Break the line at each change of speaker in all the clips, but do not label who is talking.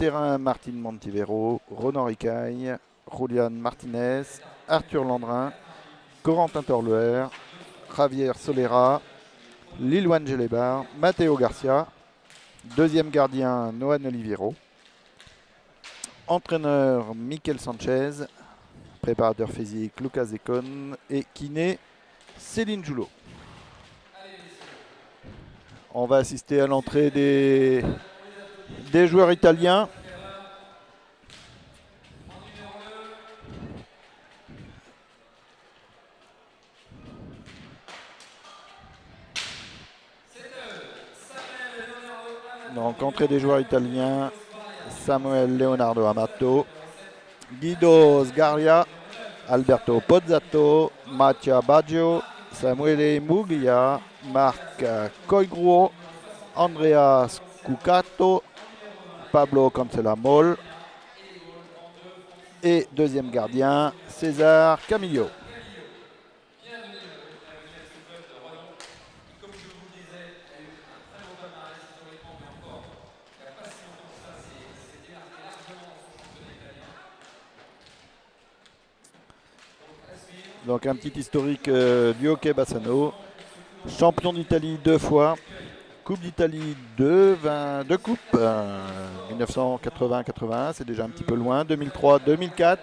terrain, Martin Montivero, Ronan Ricaille, Julian Martinez, Arthur Landrin, Corentin Torluer, Javier Solera, Lilwan Gelebar, Matteo Garcia. Deuxième gardien, Noan Oliviero. Entraîneur, Mikel Sanchez. Préparateur physique, Lucas Econ. Et kiné, Céline Joulot. On va assister à l'entrée des joueurs italiens. Donc, entrée des joueurs italiens. Samuel Leonardo Amato, Guido Sgaria, Alberto Pozzato, Mattia Baggio, Samuele Muglia, Marc Coigruo, Andrea Scucato, Pablo Cancelamol et deuxième gardien, César Camillo. Donc un petit historique du hockey Bassano. Champion d'Italie 2 fois. Coupe d'Italie 2 coupes. 1980-81, c'est déjà un petit peu loin. 2003-2004.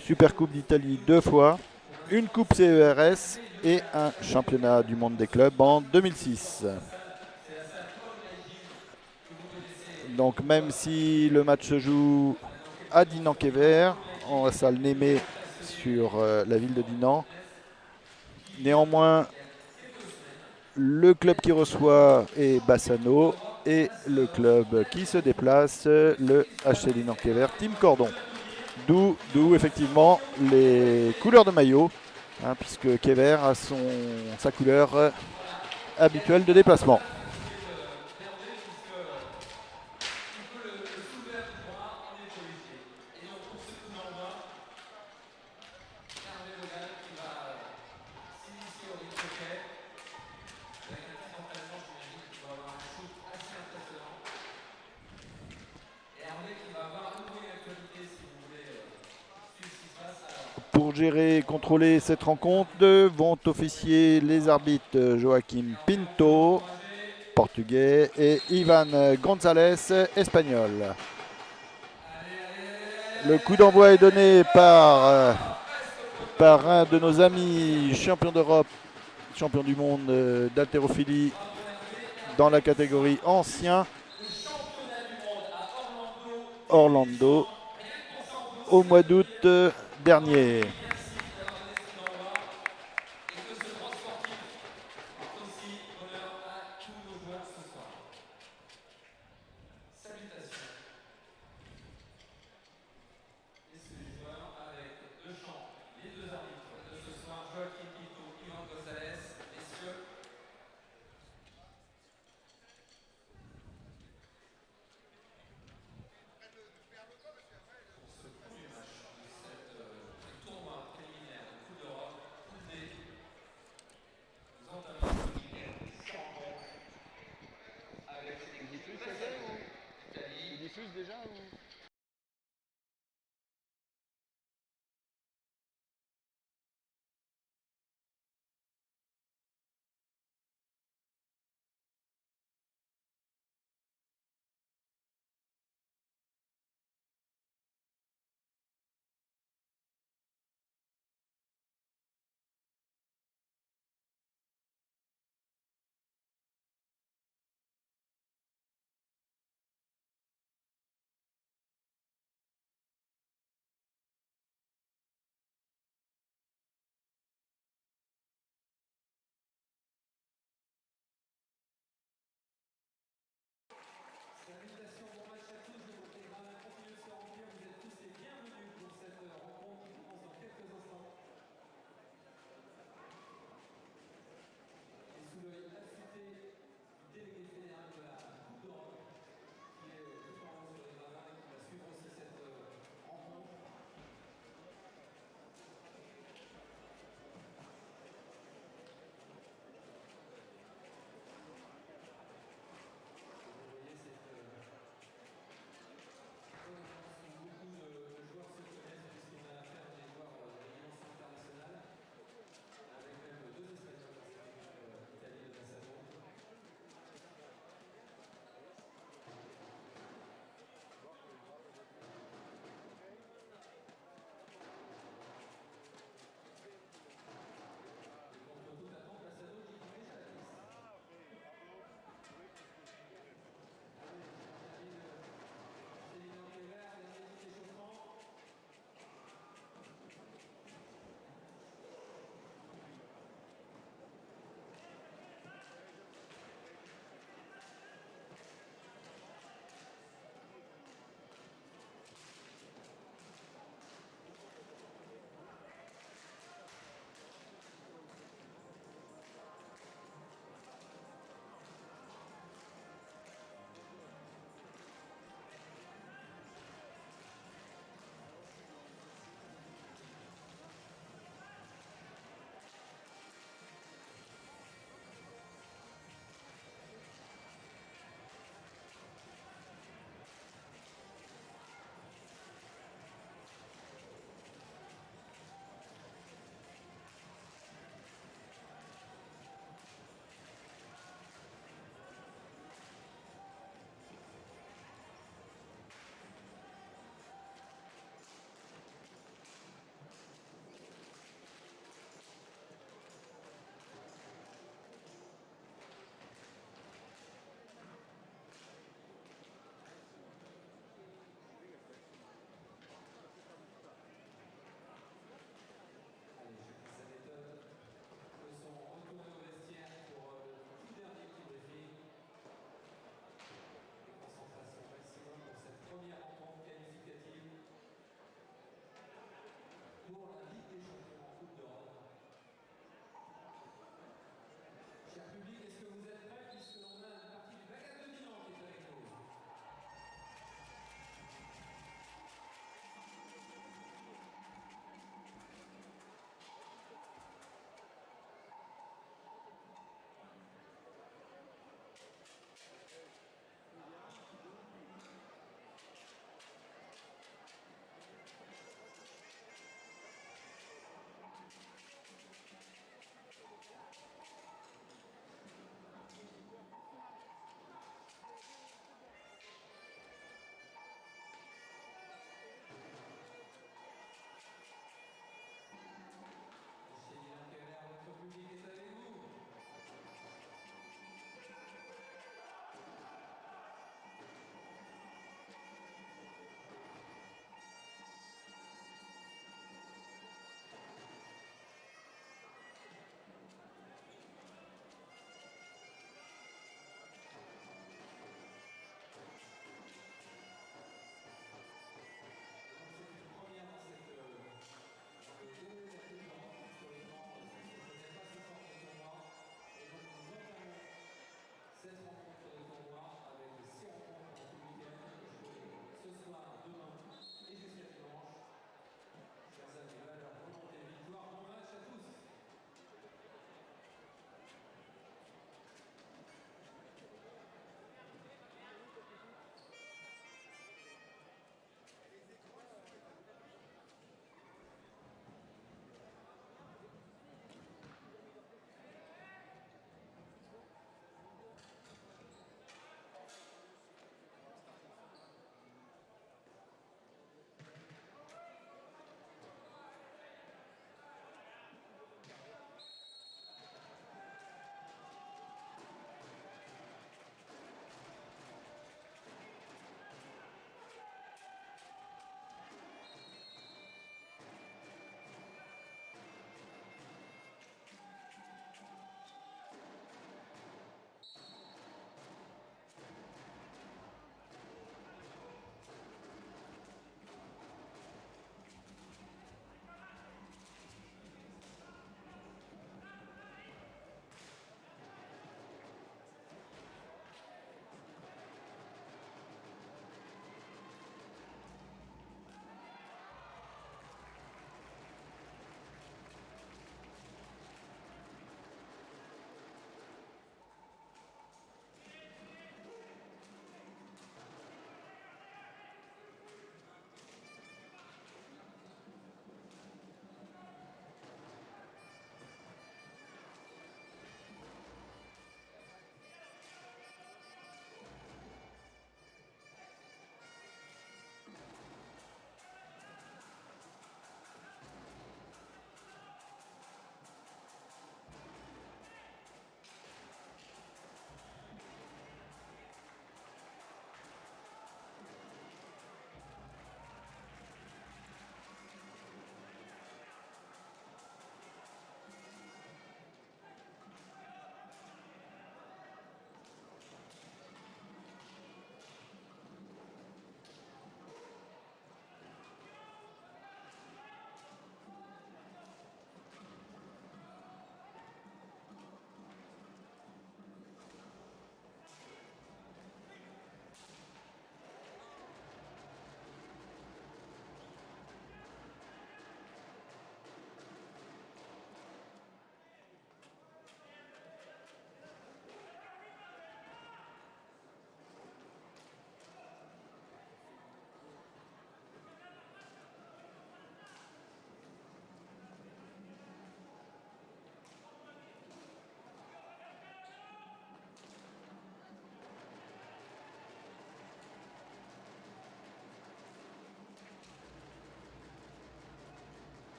Super Coupe d'Italie 2 fois. Une coupe CERS et un championnat du monde des clubs en 2006. Donc même si le match se joue à Dinan-Quévert, en salle Némé sur la ville de Dinan, néanmoins le club qui reçoit est Bassano et le club qui se déplace, le HC Dinan-Quévert Team Cordon. D'où effectivement les couleurs de maillot, puisque Quévert a sa couleur habituelle de déplacement. Pour gérer et contrôler cette rencontre vont officier les arbitres Joaquim Pinto, portugais, et Ivan González, espagnol. Le coup d'envoi est donné par un de nos amis champion d'Europe, champion du monde d'haltérophilie dans la catégorie ancien, Orlando, au mois d'août dernier.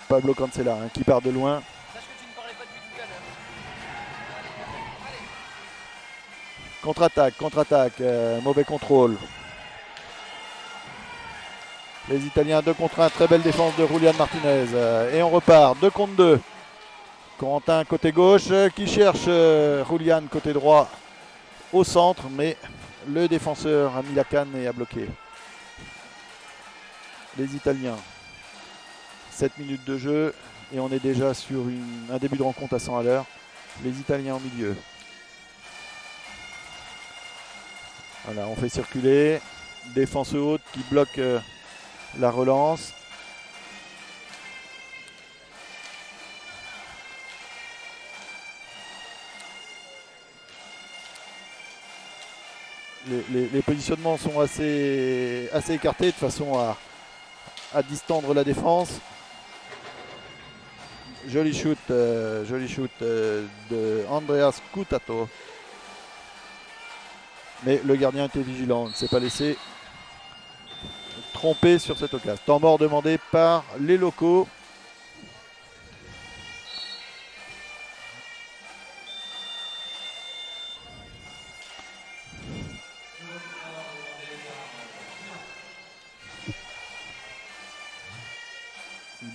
Pablo Cancela qui part de loin. Contre-attaque, contre-attaque, mauvais contrôle. Les Italiens 2 contre 1, très belle défense de Julián Martínez. Et on repart, 2 contre 2. Corentin côté gauche qui cherche Julián côté droit au centre, mais le défenseur a mis la canne et a bloqué. Les Italiens, 7 minutes de jeu et on est déjà sur un début de rencontre à 100 à l'heure. Les Italiens au milieu. Voilà, on fait circuler. Défense haute qui bloque la relance. Les positionnements sont assez écartés de façon à distendre la défense. Joli shoot de Andreas Cutato. Mais le gardien était vigilant, ne s'est pas laissé tromper sur cette occasion. Temps mort demandé par les locaux.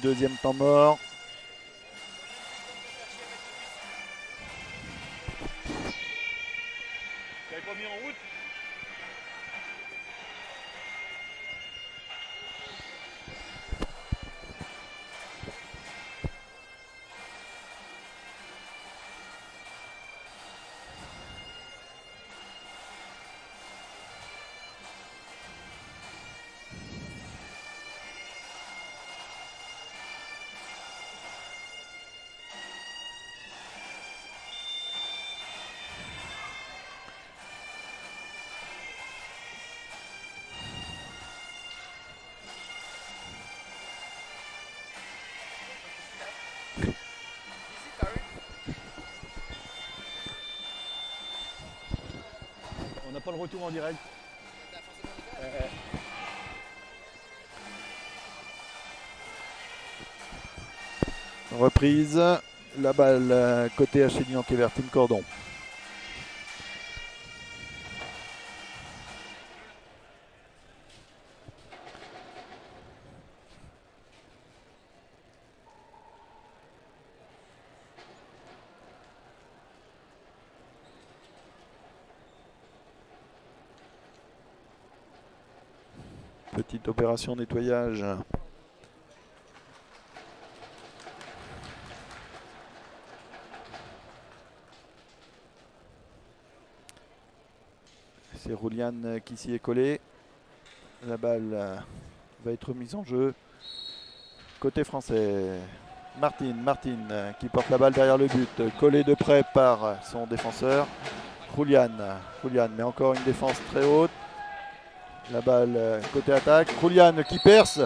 Deuxième temps mort. On n'a pas le retour en direct. Reprise. La balle côté HC Dinant-Quévert, Tim Cordon. Petite opération nettoyage. C'est Julián qui s'y est collé. La balle va être mise en jeu. Côté français, Martin qui porte la balle derrière le but. Collé de près par son défenseur. Julián, mais encore une défense très haute. La balle côté attaque. Julián qui perce.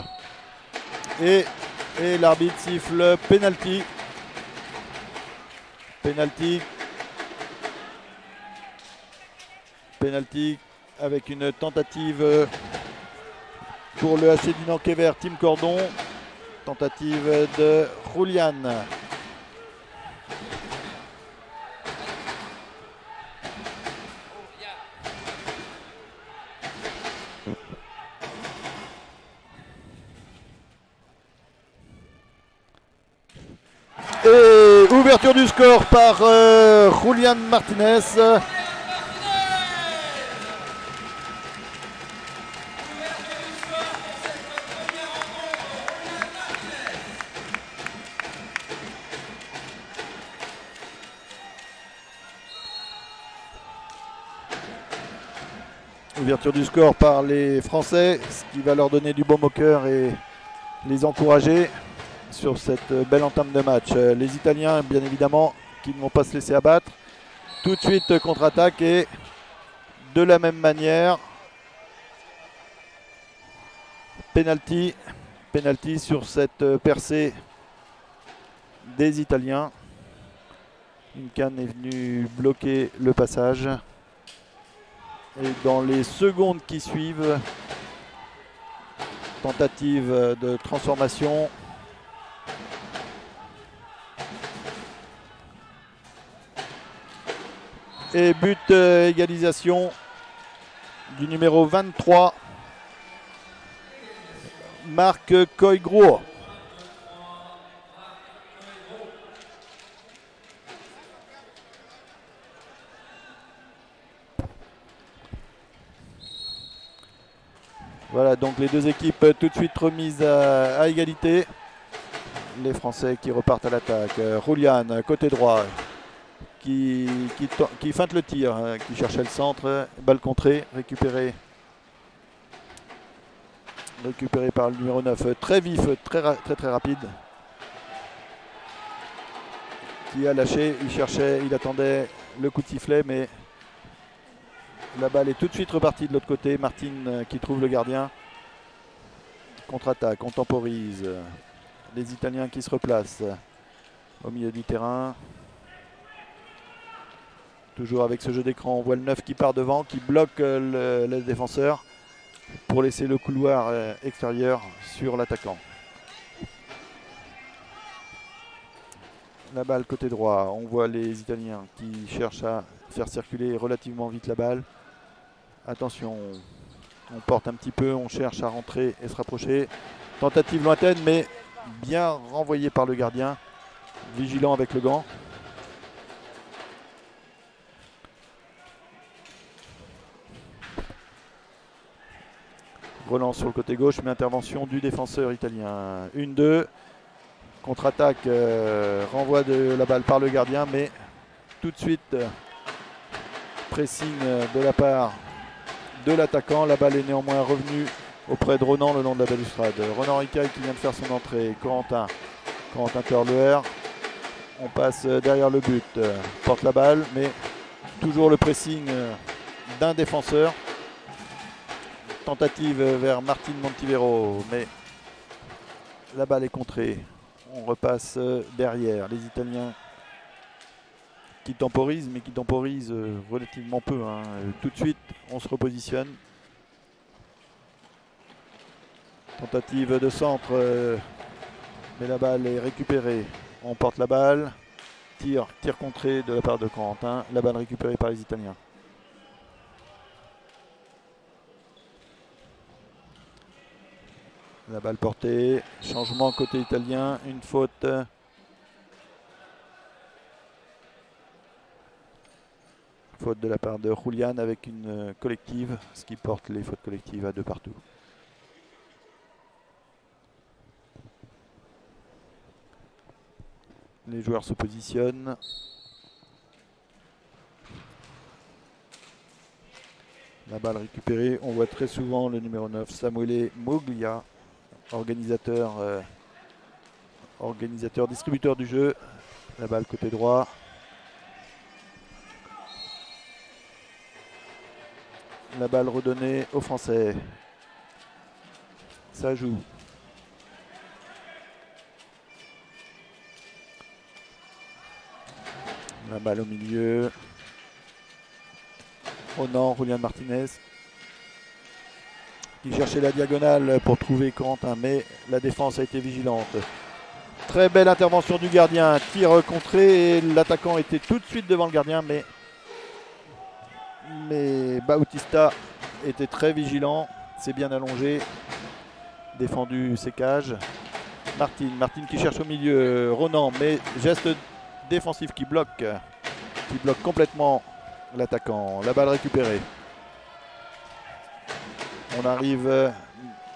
Et l'arbitre siffle penalty. Penalty avec une tentative pour le HC Dinant-Quévert, Tim Cordon. Tentative de Julián. Et ouverture du score par Julián Martínez. Ouverture du score par les Français, ce qui va leur donner du baume au cœur et les encourager sur cette belle entame de match. Les Italiens, bien évidemment, qui ne vont pas se laisser abattre. Tout de suite contre-attaque et de la même manière, penalty sur cette percée des Italiens. Une canne est venue bloquer le passage. Et dans les secondes qui suivent, tentative de transformation. Et but égalisation du numéro 23, Marc Koigro. Voilà, donc les deux équipes tout de suite remises à égalité. Les Français qui repartent à l'attaque. Roulian, côté droit, qui feinte le tir, qui cherchait le centre. Balle contrée, récupérée par le numéro 9. Très vif, très rapide. Qui a lâché, il attendait le coup de sifflet, mais la balle est tout de suite repartie de l'autre côté. Martin qui trouve le gardien. Contre-attaque, on temporise. Les Italiens qui se replacent au milieu du terrain. Toujours avec ce jeu d'écran, on voit le 9 qui part devant, qui bloque le défenseur pour laisser le couloir extérieur sur l'attaquant. La balle côté droit, on voit les Italiens qui cherchent à faire circuler relativement vite la balle. Attention, on porte un petit peu, on cherche à rentrer et se rapprocher. Tentative lointaine, mais bien renvoyée par le gardien, vigilant avec le gant. Relance sur le côté gauche, mais intervention du défenseur italien. 1-2. Contre-attaque, renvoi de la balle par le gardien, mais tout de suite, pressing de la part de l'attaquant. La balle est néanmoins revenue auprès de Ronan le long de la balustrade. Ronan Ricaille qui vient de faire son entrée. Corentin Torleher. On passe derrière le but. Porte la balle, mais toujours le pressing d'un défenseur. Tentative vers Martin Montivero, mais la balle est contrée. On repasse derrière. Les Italiens qui temporisent, mais qui temporisent relativement peu. Tout de suite, on se repositionne. Tentative de centre, mais la balle est récupérée. On porte la balle. Tir contré de la part de Corentin. La balle récupérée par les Italiens. La balle portée, changement côté italien, une faute. Faute de la part de Roulian avec une collective, ce qui porte les fautes collectives à 2 partout. Les joueurs se positionnent. La balle récupérée, on voit très souvent le numéro 9, Samuele Moglia, organisateur, distributeur du jeu. La balle côté droit. La balle redonnée aux Français. Ça joue. La balle au milieu. Ronan, Julian Martinez. Qui cherchait la diagonale pour trouver Corentin, mais la défense a été vigilante. Très belle intervention du gardien. Tir contré et l'attaquant était tout de suite devant le gardien, mais Bautista était très vigilant. C'est bien allongé. Défendu ses cages. Martin qui cherche au milieu. Ronan, mais geste défensif qui bloque complètement l'attaquant. La balle récupérée. On arrive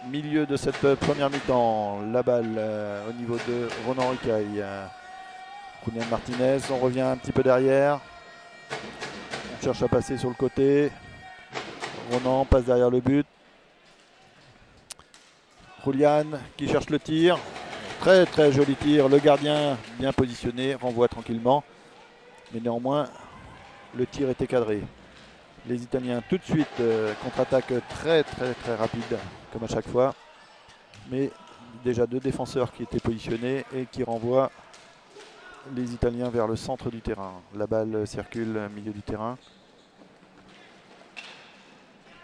milieu de cette première mi-temps. La balle au niveau de Ronan Ricaille. Julian Martinez, on revient un petit peu derrière. On cherche à passer sur le côté. Ronan passe derrière le but. Julian qui cherche le tir. Très très joli tir. Le gardien bien positionné, renvoie tranquillement. Mais néanmoins, le tir était cadré. Les Italiens tout de suite contre-attaque très rapide comme à chaque fois. Mais déjà 2 défenseurs qui étaient positionnés et qui renvoient les Italiens vers le centre du terrain. La balle circule au milieu du terrain.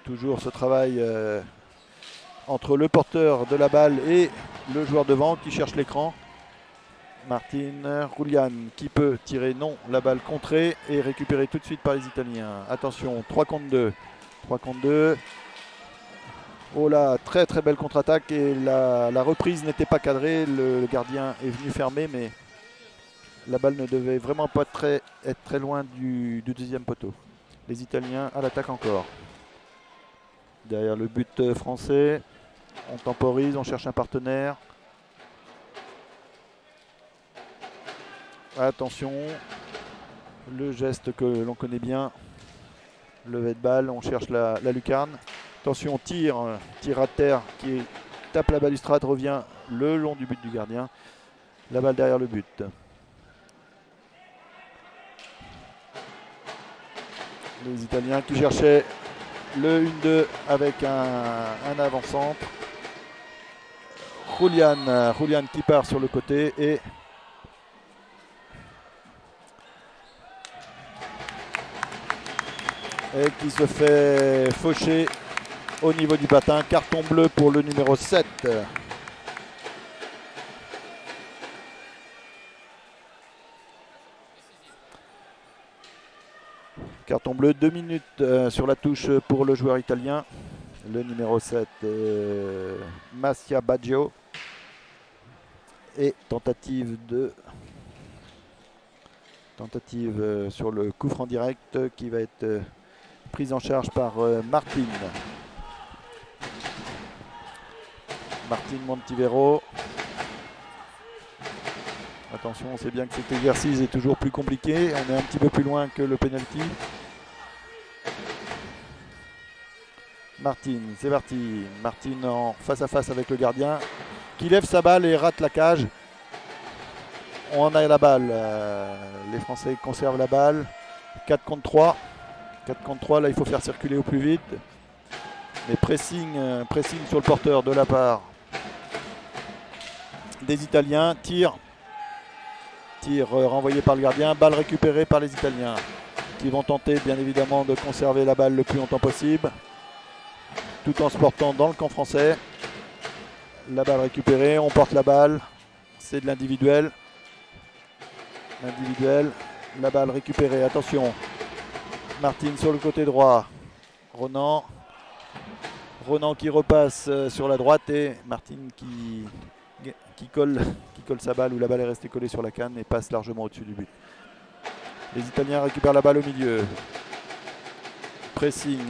Toujours ce travail entre le porteur de la balle et le joueur devant qui cherche l'écran. Martin, Julian qui peut tirer, non, la balle contrée et récupérée tout de suite par les Italiens. Attention, 3 contre 2. 3 contre 2. Oh là, très très belle contre-attaque et la reprise n'était pas cadrée. Le gardien est venu fermer, mais la balle ne devait vraiment pas être très loin du deuxième poteau. Les Italiens à l'attaque encore. Derrière le but français, on temporise, on cherche un partenaire. Attention, le geste que l'on connaît bien, levé de balle, on cherche la lucarne. Attention, tir à terre qui tape la balustrade, revient le long du but du gardien. La balle derrière le but. Les Italiens qui cherchaient le 1-2 avec un avant-centre. Julian qui part sur le côté et qui se fait faucher au niveau du patin. Carton bleu pour le numéro 7. Carton bleu, 2 minutes sur la touche pour le joueur italien. Le numéro 7, Massia Baggio. Et tentative sur le coup franc direct qui va être prise en charge par Martin Montivero. Attention, on sait bien que cet exercice est toujours plus compliqué. On est un petit peu plus loin que le penalty. Martin, c'est parti. Martin en face à face avec le gardien qui lève sa balle et rate la cage. On a la balle. Les Français conservent la balle. 4 contre 3. 4 contre 3, là il faut faire circuler au plus vite. Mais pressing sur le porteur de la part des Italiens. Tir renvoyé par le gardien. Balle récupérée par les Italiens qui vont tenter bien évidemment de conserver la balle le plus longtemps possible, tout en se portant dans le camp français. La balle récupérée, on porte la balle. C'est de l'individuel. La balle récupérée, attention. Martin sur le côté droit. Ronan qui repasse sur la droite et Martin qui colle sa balle, où la balle est restée collée sur la canne et passe largement au-dessus du but. Les Italiens récupèrent la balle au milieu. Pressing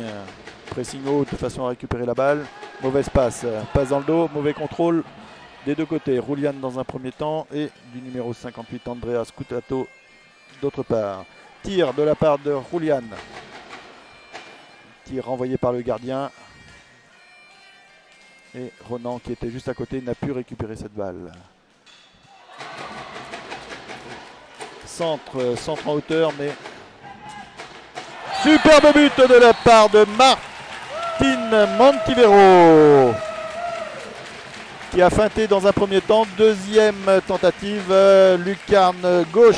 haut de façon à récupérer la balle. Mauvaise passe dans le dos, mauvais contrôle des deux côtés. Julian dans un premier temps et du numéro 58 Andrea Scutato d'autre part. Tir de la part de Julian. Tir renvoyé par le gardien. Et Ronan qui était juste à côté n'a pu récupérer cette balle. Centre en hauteur, mais superbe but de la part de Martin Montivero qui a feinté dans un premier temps. Deuxième tentative, lucarne gauche.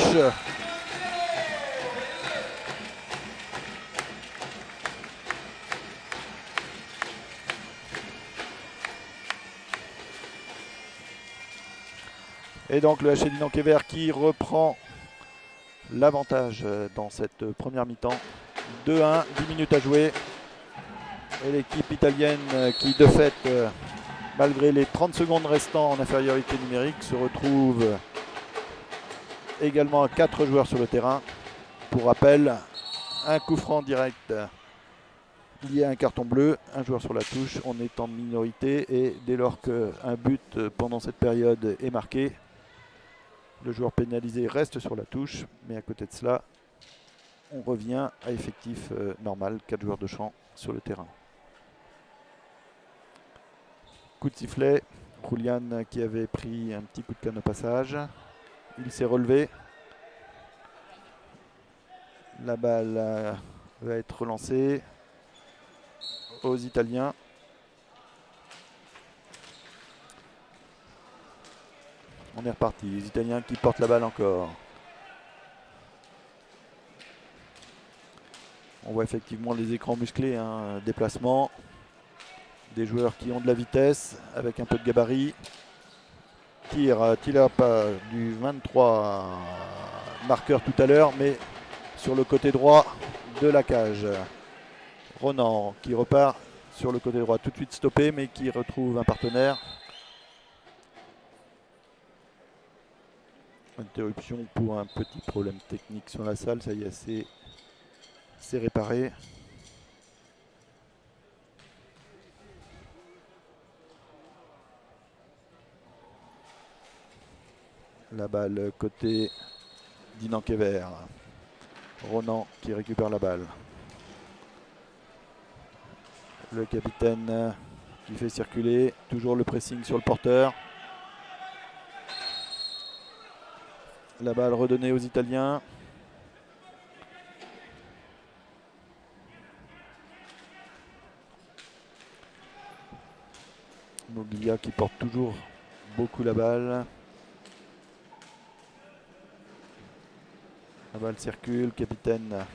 Et donc le HC Dinan-Quévert qui reprend l'avantage dans cette première mi-temps. 2-1, 10 minutes à jouer. Et l'équipe italienne qui de fait, malgré les 30 secondes restant en infériorité numérique, se retrouve également à 4 joueurs sur le terrain. Pour rappel, un coup franc direct. Il y a un carton bleu, un joueur sur la touche, on est en minorité et dès lors qu'un but pendant cette période est marqué, le joueur pénalisé reste sur la touche, mais à côté de cela, on revient à effectif normal, 4 joueurs de champ sur le terrain. Coup de sifflet, Julian qui avait pris un petit coup de canne au passage, il s'est relevé. La balle va être relancée aux Italiens. On est reparti, les Italiens qui portent la balle encore. On voit effectivement les écrans musclés, déplacement. Des joueurs qui ont de la vitesse avec un peu de gabarit. tir pas du 23 marqueur tout à l'heure, mais sur le côté droit de la cage. Ronan qui repart sur le côté droit, tout de suite stoppé, mais qui retrouve un partenaire. Interruption pour un petit problème technique sur la salle, ça y est, c'est réparé. La balle côté Dinan-Kéver. Ronan qui récupère la balle. Le capitaine qui fait circuler. Toujours le pressing sur le porteur. La balle redonnée aux Italiens. Moglia qui porte toujours beaucoup la balle. La balle circule, capitaine.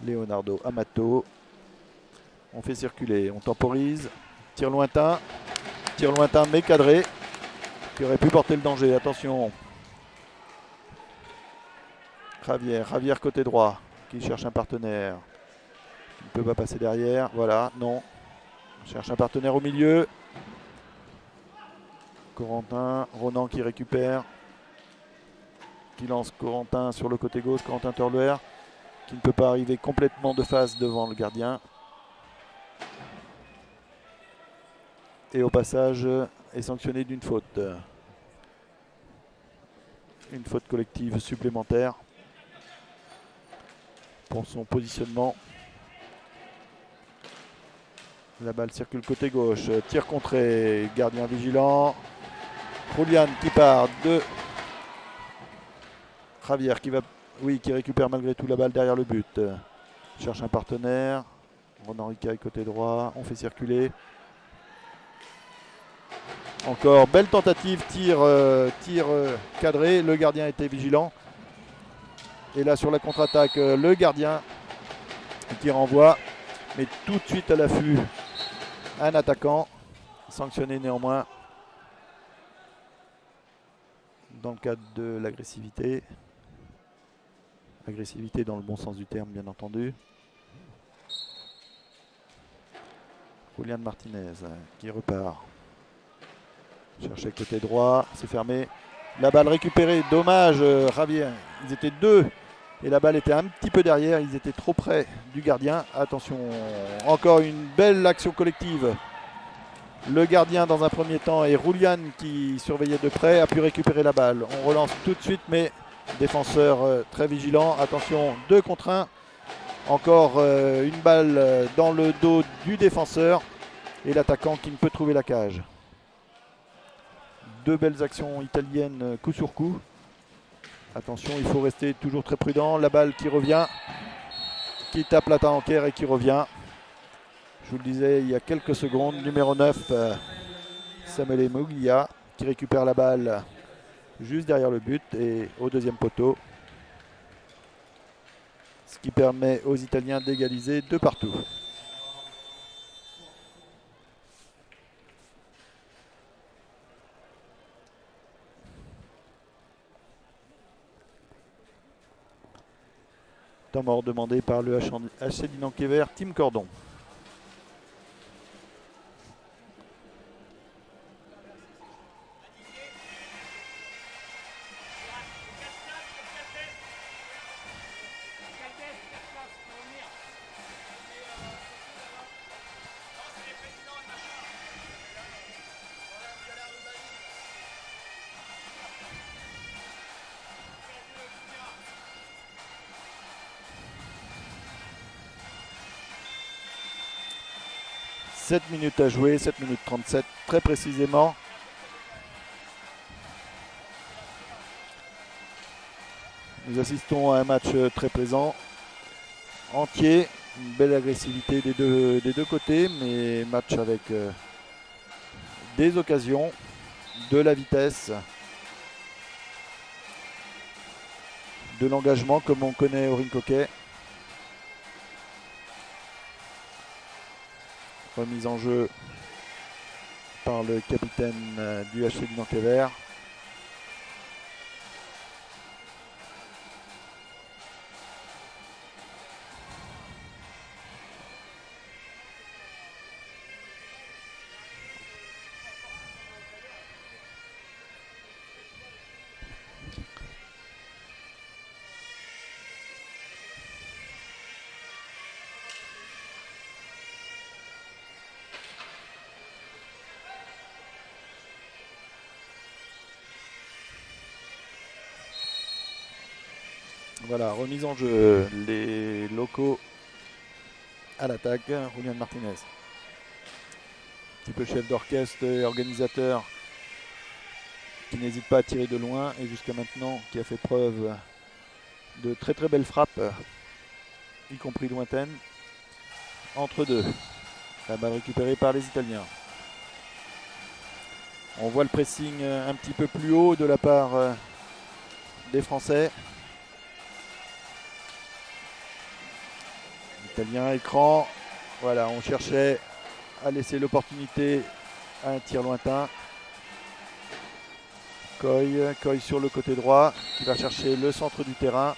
Leonardo Amato. On fait circuler, on temporise. Tir lointain mais cadré. Qui aurait pu porter le danger, attention. Javier côté droit, qui cherche un partenaire. Il ne peut pas passer derrière, voilà, non. On cherche un partenaire au milieu. Corentin, Ronan qui récupère. Qui lance Corentin sur le côté gauche, Corentin Turluer, qui ne peut pas arriver complètement de face devant le gardien. Et au passage est sanctionné d'une faute. Une faute collective supplémentaire pour son positionnement. La balle circule côté gauche, tir contré, gardien vigilant. Julian qui part de Javier qui récupère malgré tout la balle derrière le but. Cherche un partenaire. Ronan Ricaille côté droit, on fait circuler. Encore belle tentative, tir cadré, le gardien était vigilant. Et là sur la contre-attaque, le gardien qui renvoie, mais tout de suite à l'affût un attaquant, sanctionné néanmoins dans le cadre de l'agressivité. Agressivité dans le bon sens du terme bien entendu. Julian Martinez qui repart. Chercher côté droit, c'est fermé. La balle récupérée, dommage, Javier. Ils étaient deux et la balle était un petit peu derrière. Ils étaient trop près du gardien. Attention, encore une belle action collective. Le gardien dans un premier temps et Julian qui surveillait de près a pu récupérer la balle. On relance tout de suite, mais défenseur très vigilant. Attention, 2 contre 1. Encore une balle dans le dos du défenseur et l'attaquant qui ne peut trouver la cage. 2 belles actions italiennes coup sur coup. Attention, il faut rester toujours très prudent. La balle qui revient, qui tape la tanquère et qui revient. Je vous le disais il y a quelques secondes, numéro 9, Samuel Moglia, qui récupère la balle juste derrière le but et au deuxième poteau. Ce qui permet aux Italiens d'égaliser de partout. Temps mort demandé par le HC Dinan-Kéver, Tim Cordon. « 7 minutes à jouer, 7 minutes 37 très précisément. Nous assistons à un match très plaisant, entier, une belle agressivité des deux côtés, mais match avec des occasions, de la vitesse, de l'engagement comme on connaît au rink hockey. Remise en jeu par le capitaine du HC Dinan-Quévert. Voilà, remise en jeu, les locaux à l'attaque, Julián Martínez. Un petit peu chef d'orchestre et organisateur qui n'hésite pas à tirer de loin et jusqu'à maintenant qui a fait preuve de très très belles frappes, y compris lointaines. Entre deux, la balle récupérée par les Italiens. On voit le pressing un petit peu plus haut de la part des Français. Italien, écran. Voilà, on cherchait à laisser l'opportunité à un tir lointain. Coy sur le côté droit qui va chercher le centre du terrain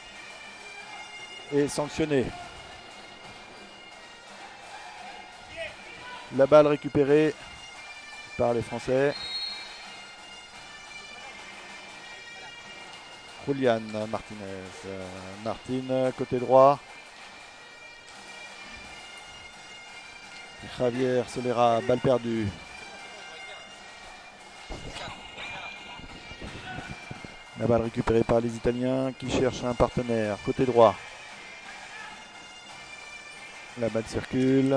et sanctionné. La balle récupérée par les Français. Julián Martínez. Martin, côté droit. Javier Solera, balle perdue. La balle récupérée par les Italiens qui cherchent un partenaire. Côté droit. La balle circule.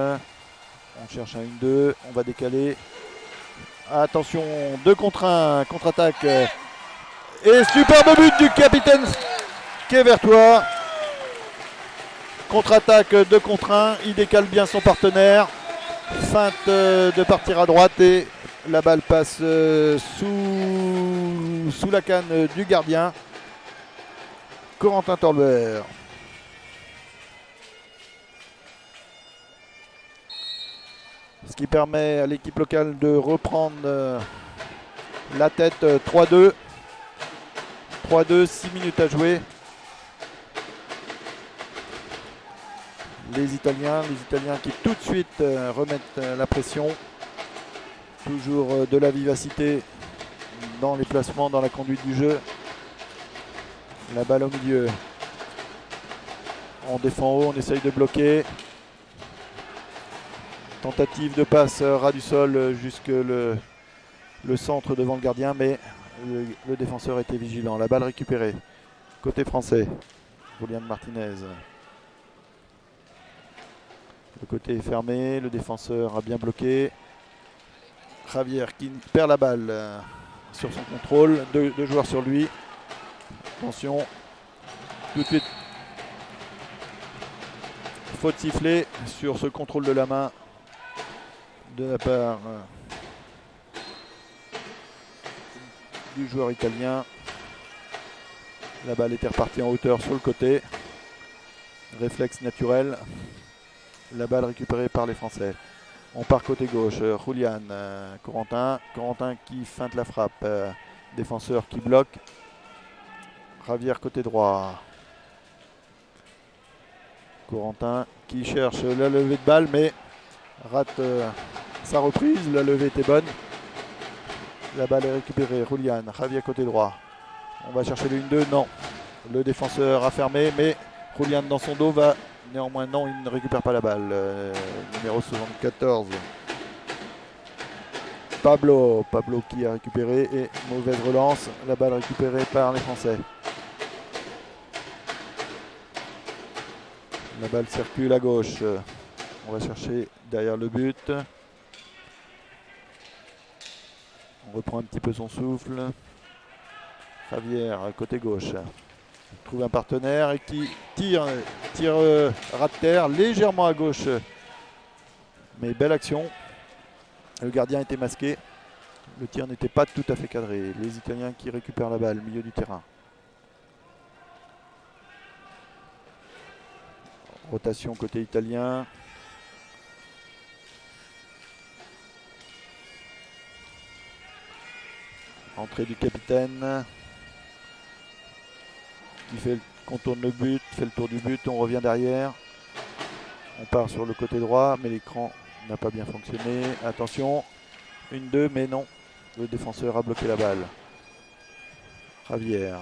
On cherche un 1-2. On va décaler. Attention, 2 contre 1. Contre-attaque. Et superbe but du capitaine Quévertois. Contre-attaque 2 contre 1. Il décale bien son partenaire. Feinte de partir à droite et la balle passe sous la canne du gardien. Corentin Tolbert. Ce qui permet à l'équipe locale de reprendre la tête. 3-2. 3-2, 6 minutes à jouer. Les Italiens qui tout de suite remettent la pression. Toujours de la vivacité dans les placements, dans la conduite du jeu. La balle au milieu. On défend haut, on essaye de bloquer. Tentative de passe ras du sol jusque le centre devant le gardien, mais le défenseur était vigilant. La balle récupérée. Côté français, Julián Martínez. Le côté est fermé, le défenseur a bien bloqué. Javier qui perd la balle sur son contrôle. Deux joueurs sur lui. Attention, tout de suite. Faute sifflée sur ce contrôle de la main de la part du joueur italien. La balle était repartie en hauteur sur le côté. Réflexe naturel. La balle récupérée par les Français. On part côté gauche. Julián, Corentin. Corentin qui feinte la frappe. Défenseur qui bloque. Javier côté droit. Corentin qui cherche la levée de balle mais rate sa reprise. La levée était bonne. La balle est récupérée. Julián, Javier côté droit. On va chercher le 1-2. Non. Le défenseur a fermé mais Julián dans son dos va... Néanmoins, non, il ne récupère pas la balle. Numéro 74. Pablo qui a récupéré et mauvaise relance. La balle récupérée par les Français. La balle circule à gauche. On va chercher derrière le but. On reprend un petit peu son souffle. Javier, côté gauche. Trouve un partenaire et qui tire ras de terre légèrement à gauche. Mais belle action. Le gardien était masqué. Le tir n'était pas tout à fait cadré. Les Italiens qui récupèrent la balle au milieu du terrain. Rotation côté italien. Entrée du capitaine qui contourne le but, fait le tour du but, on revient derrière. On part sur le côté droit, mais l'écran n'a pas bien fonctionné. Attention, 1-2, mais non. Le défenseur a bloqué la balle. Javier.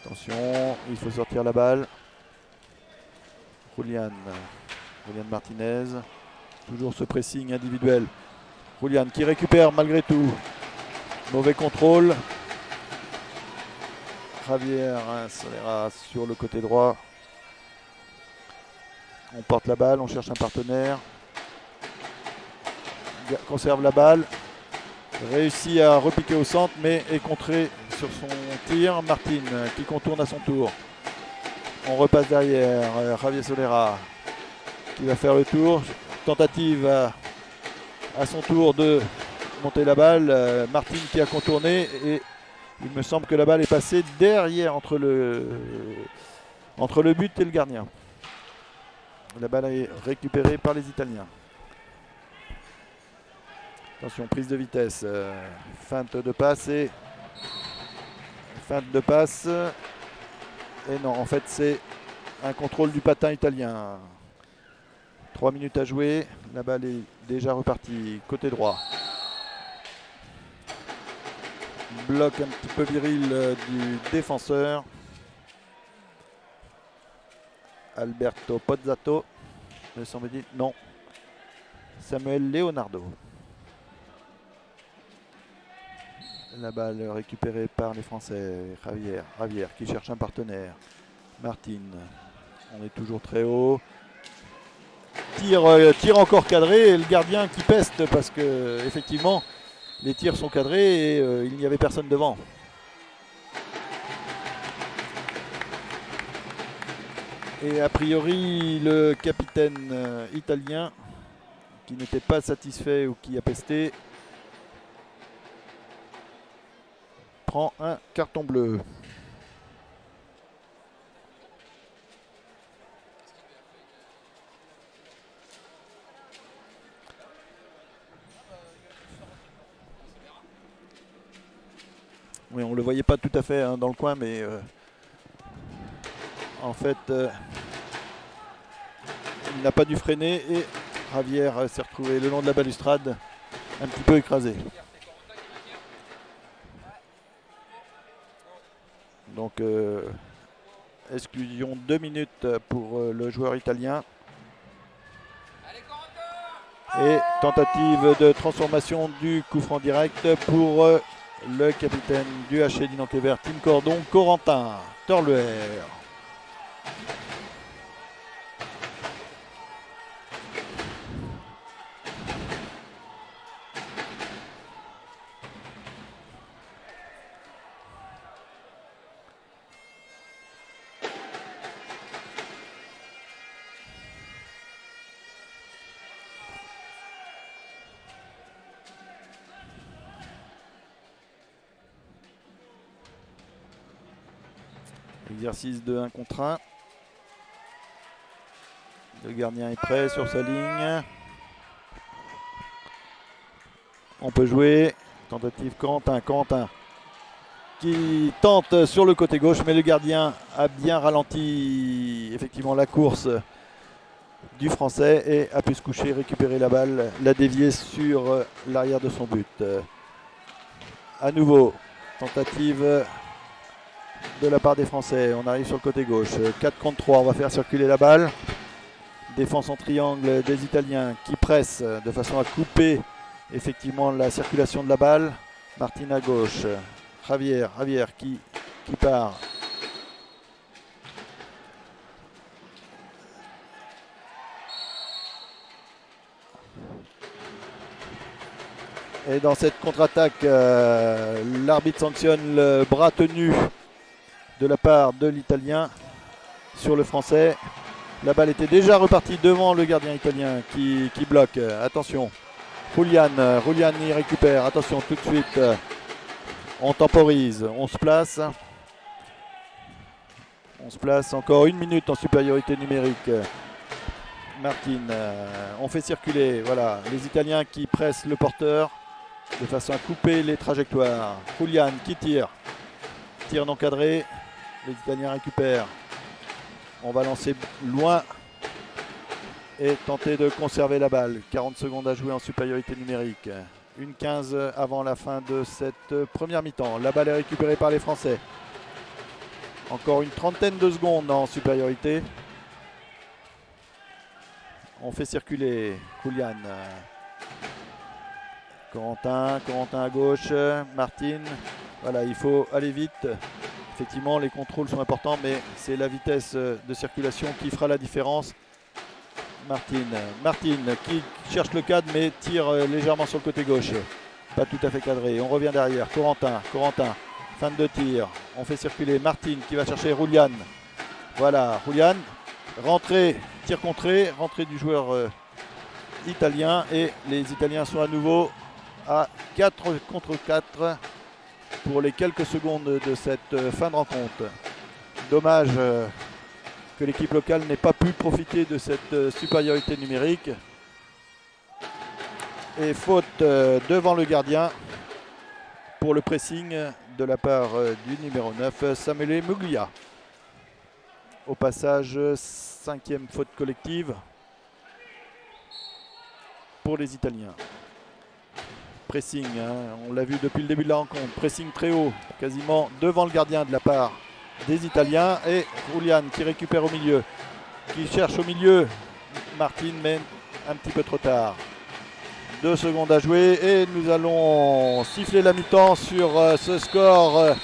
Attention, il faut sortir la balle. Julian Martinez. Toujours ce pressing individuel. Julian qui récupère malgré tout. Mauvais contrôle. Javier Solera sur le côté droit. On porte la balle, on cherche un partenaire. Conserve la balle. Réussit à repiquer au centre, mais est contré sur son tir. Martin qui contourne à son tour. On repasse derrière. Javier Solera qui va faire le tour. Tentative à son tour de monter la balle. Martin qui a contourné et il me semble que la balle est passée derrière entre le but et le gardien. La balle est récupérée par les Italiens. Attention, prise de vitesse. Feinte de passe. Et non, en fait, c'est un contrôle du patin italien. 3 minutes à jouer. La balle est déjà repartie. Côté droit. Bloc un petit peu viril du défenseur. Alberto Pozzato. Me semble-t-il. Non. Samuel Leonardo. La balle récupérée par les Français. Javier qui cherche un partenaire. Martin. On est toujours très haut. Tir encore cadré et le gardien qui peste parce que effectivement les tirs sont cadrés et il n'y avait personne devant. Et a priori le capitaine italien qui n'était pas satisfait ou qui a pesté prend un carton bleu. Oui, on ne le voyait pas tout à fait hein, dans le coin, mais en fait, il n'a pas dû freiner et Javier s'est retrouvé le long de la balustrade, un petit peu écrasé. Donc, exclusion 2 minutes pour le joueur italien. Et tentative de transformation du coup franc direct pour le capitaine du HC Dinan-Quévert, Team Cordon, Corentin Torluer. Exercice de 1 contre 1. Le gardien est prêt sur sa ligne. On peut jouer. Tentative Corentin qui tente sur le côté gauche, mais le gardien a bien ralenti effectivement la course du Français et a pu se coucher, récupérer la balle, la dévier sur l'arrière de son but. À nouveau, tentative de la part des Français. On arrive sur le côté gauche. 4 contre 3, on va faire circuler la balle. Défense en triangle des Italiens qui pressent de façon à couper effectivement la circulation de la balle. Martin à gauche. Javier qui part. Et dans cette contre-attaque, l'arbitre sanctionne le bras tenu de la part de l'Italien sur le Français. La balle était déjà repartie devant le gardien italien qui bloque. Attention, Julian y récupère. Attention tout de suite, on temporise, on se place. Encore 1 minute en supériorité numérique. Martin, on fait circuler, voilà, les Italiens qui pressent le porteur. de façon à couper les trajectoires. Julian qui tire. Tir non cadré. Les Italiens récupèrent. On va lancer loin et tenter de conserver la balle. 40 secondes à jouer en supériorité numérique. 1:15 avant la fin de cette première mi-temps. La balle est récupérée par les Français. Encore une trentaine de secondes en supériorité. On fait circuler Julian. Corentin à gauche. Martin. Voilà, il faut aller vite. Effectivement, les contrôles sont importants, mais c'est la vitesse de circulation qui fera la différence. Martin qui cherche le cadre, mais tire légèrement sur le côté gauche. Pas tout à fait cadré. On revient derrière. Corentin. Fin de tir. On fait circuler Martin qui va chercher Julian. Voilà, Julian. Rentrée, tir contré. Rentrée du joueur italien. Et les Italiens sont à nouveau à 4 contre 4 pour les quelques secondes de cette fin de rencontre. Dommage que l'équipe locale n'ait pas pu profiter de cette supériorité numérique. Et faute devant le gardien pour le pressing de la part du numéro 9, Samuele Muglia. Au passage, 5e faute collective pour les Italiens. Pressing, on l'a vu depuis le début de la rencontre. Pressing très haut, quasiment devant le gardien de la part des Italiens. Et Julian qui récupère au milieu, qui cherche au milieu. Martin, mais un petit peu trop tard. 2 secondes à jouer et nous allons siffler la mi-temps sur ce score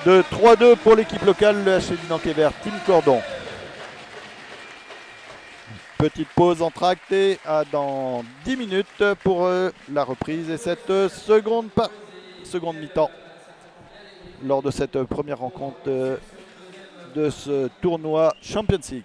de 3-2 pour l'équipe locale, le HC Dinan-Quévert, Team Cordon. Petite pause entracte et dans 10 minutes pour la reprise et cette seconde mi-temps lors de cette première rencontre de ce tournoi Champions League.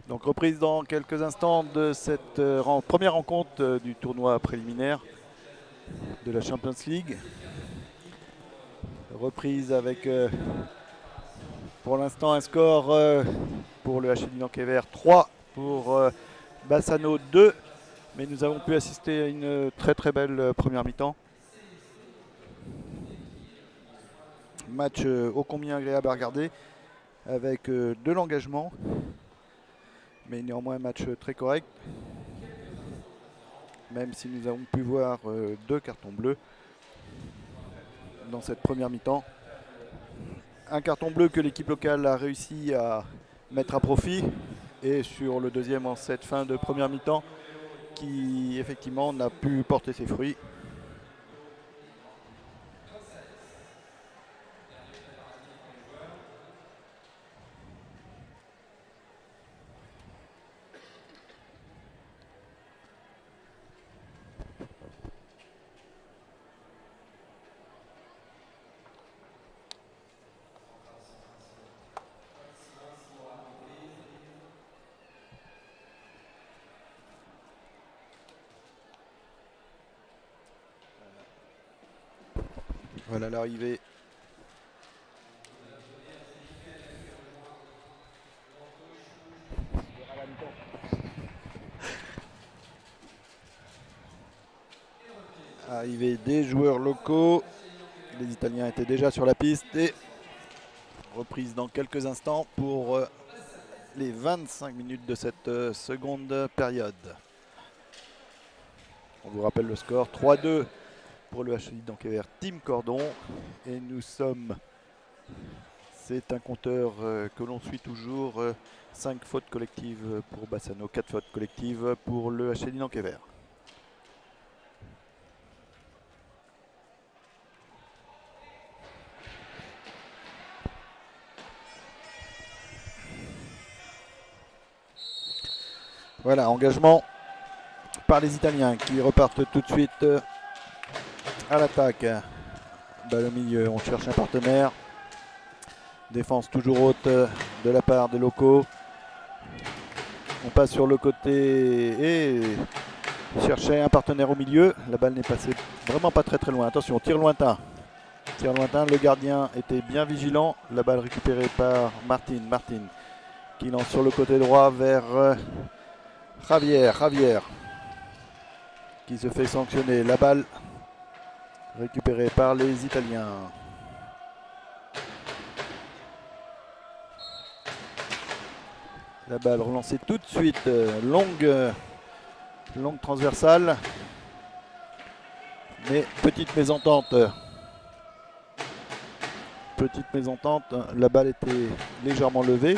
Donc reprise dans quelques instants de cette première rencontre du tournoi préliminaire de la Champions League. Reprise avec pour l'instant un score pour le HC Dinan Quévert 3 pour Bassano 2. Mais nous avons pu assister à une très très belle première mi-temps. Match ô combien agréable à regarder avec de l'engagement. Mais néanmoins un match très correct. Même si nous avons pu voir 2 cartons bleus dans cette première mi-temps. Un carton bleu que l'équipe locale a réussi à mettre à profit. Et sur le deuxième en cette fin de première mi-temps qui effectivement n'a pu porter ses fruits. Voilà l'arrivée des joueurs locaux. Les Italiens étaient déjà sur la piste et reprise dans quelques instants pour les 25 minutes de cette seconde période. On vous rappelle le score 3-2 pour le HC Dinan Quévert Team Cordon et nous sommes, c'est un compteur que l'on suit toujours, 5 fautes collectives pour Bassano, 4 fautes collectives pour le HC Dinan Quévert. Voilà, engagement par les Italiens qui repartent tout de suite à l'attaque. Balle au milieu, on cherche un partenaire. Défense toujours haute de la part des locaux. On passe sur le côté et chercher un partenaire au milieu. La balle n'est passée vraiment pas très loin. Attention, tir lointain. Tir lointain, le gardien était bien vigilant. La balle récupérée par Martin qui lance sur le côté droit vers Javier qui se fait sanctionner. La balle récupérée par les Italiens. La balle relancée tout de suite, longue transversale. Mais petite mésentente. La balle était légèrement levée.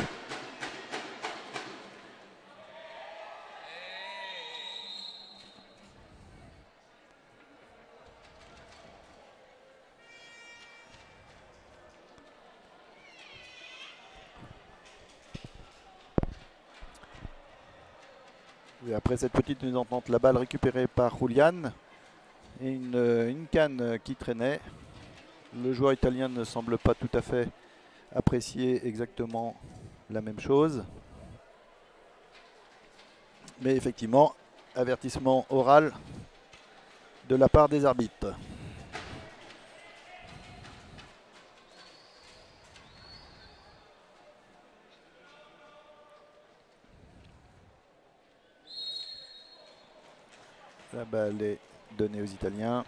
Et après cette petite mésentente, la balle récupérée par Julian et une canne qui traînait. Le joueur italien ne semble pas tout à fait apprécier exactement la même chose. Mais effectivement, avertissement oral de la part des arbitres. La balle est donnée aux Italiens.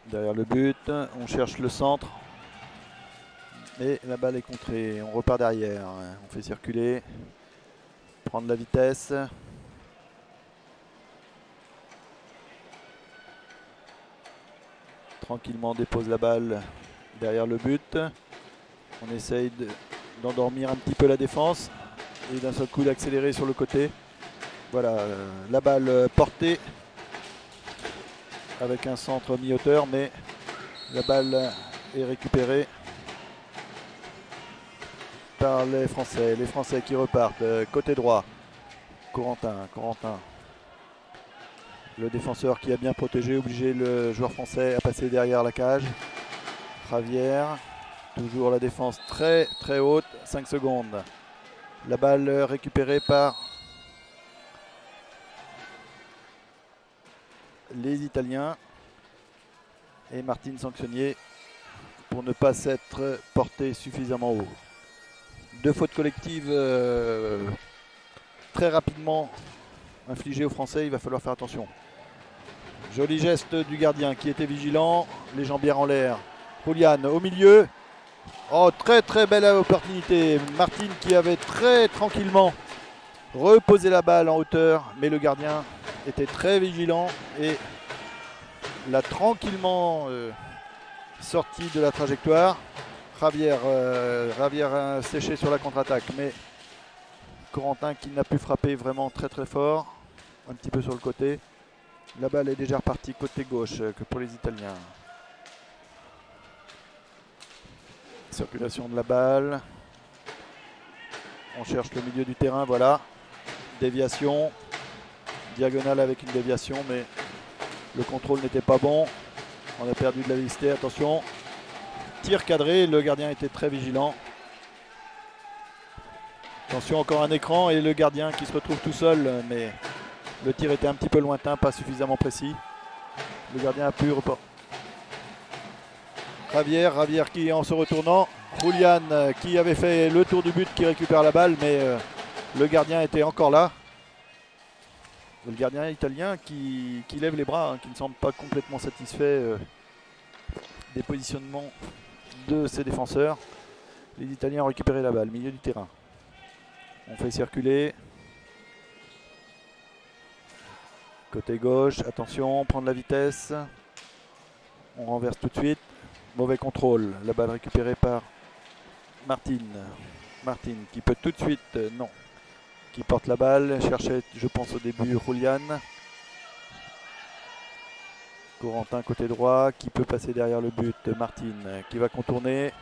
Derrière le but, on cherche le centre. Et la balle est contrée. On repart derrière. On fait circuler. Prendre la vitesse. Tranquillement, on dépose la balle derrière le but. On essaye d'endormir un petit peu la défense. Et d'un seul coup d'accélérer sur le côté. Voilà, la balle portée avec un centre mi-hauteur, mais la balle est récupérée par les Français. Les Français qui repartent côté droit. Corentin. Le défenseur qui a bien protégé, obligé le joueur français à passer derrière la cage. Javier, toujours la défense très haute, 5 secondes. La balle récupérée par les Italiens. Et Martin sanctionné pour ne pas s'être porté suffisamment haut. 2 fautes collectives très rapidement infligées aux Français, il va falloir faire attention. Joli geste du gardien qui était vigilant, les jambières en l'air. Julian au milieu. Oh, très belle opportunité. Martin qui avait très tranquillement reposé la balle en hauteur, mais le gardien était très vigilant et l'a tranquillement sorti de la trajectoire. Javier a séché sur la contre-attaque, mais Corentin qui n'a pu frapper vraiment très fort, un petit peu sur le côté. La balle est déjà repartie côté gauche que pour les Italiens. Circulation de la balle. On cherche le milieu du terrain, voilà. Déviation. Diagonale avec une déviation, mais le contrôle n'était pas bon. On a perdu de la vitesse, attention. Tir cadré, le gardien était très vigilant. Attention, encore un écran et le gardien qui se retrouve tout seul, mais le tir était un petit peu lointain, pas suffisamment précis. Le gardien a pu reporter. Javier qui en se retournant. Julian qui avait fait le tour du but qui récupère la balle, mais le gardien était encore là. Le gardien italien qui lève les bras, qui ne semble pas complètement satisfait des positionnements de ses défenseurs. Les Italiens ont récupéré la balle, milieu du terrain. On fait circuler. Côté gauche, attention, prendre la vitesse. On renverse tout de suite. Mauvais contrôle. La balle récupérée par Martin. Martin qui peut tout de suite, non. Qui porte la balle. Cherchait, je pense au début, Julian. Corentin côté droit. Qui peut passer derrière le but. Martin qui va contourner.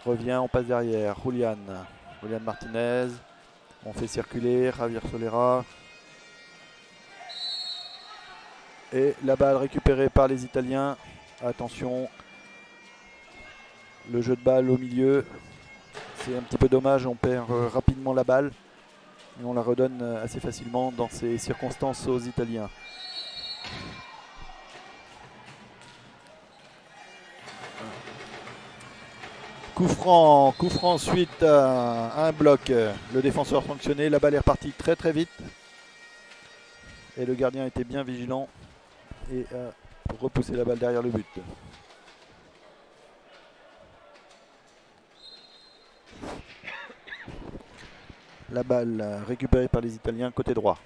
Revient, on passe derrière. Julian Martinez. On fait circuler. Javier Solera. Et la balle récupérée par les Italiens. Attention. Le jeu de balle au milieu. C'est un petit peu dommage. On perd rapidement la balle. Et on la redonne assez facilement dans ces circonstances aux Italiens. Coup franc suite à un bloc. Le défenseur sanctionné. La balle est repartie très vite. Et le gardien était bien vigilant et a repoussé la balle derrière le but. La balle récupérée par les Italiens côté droit.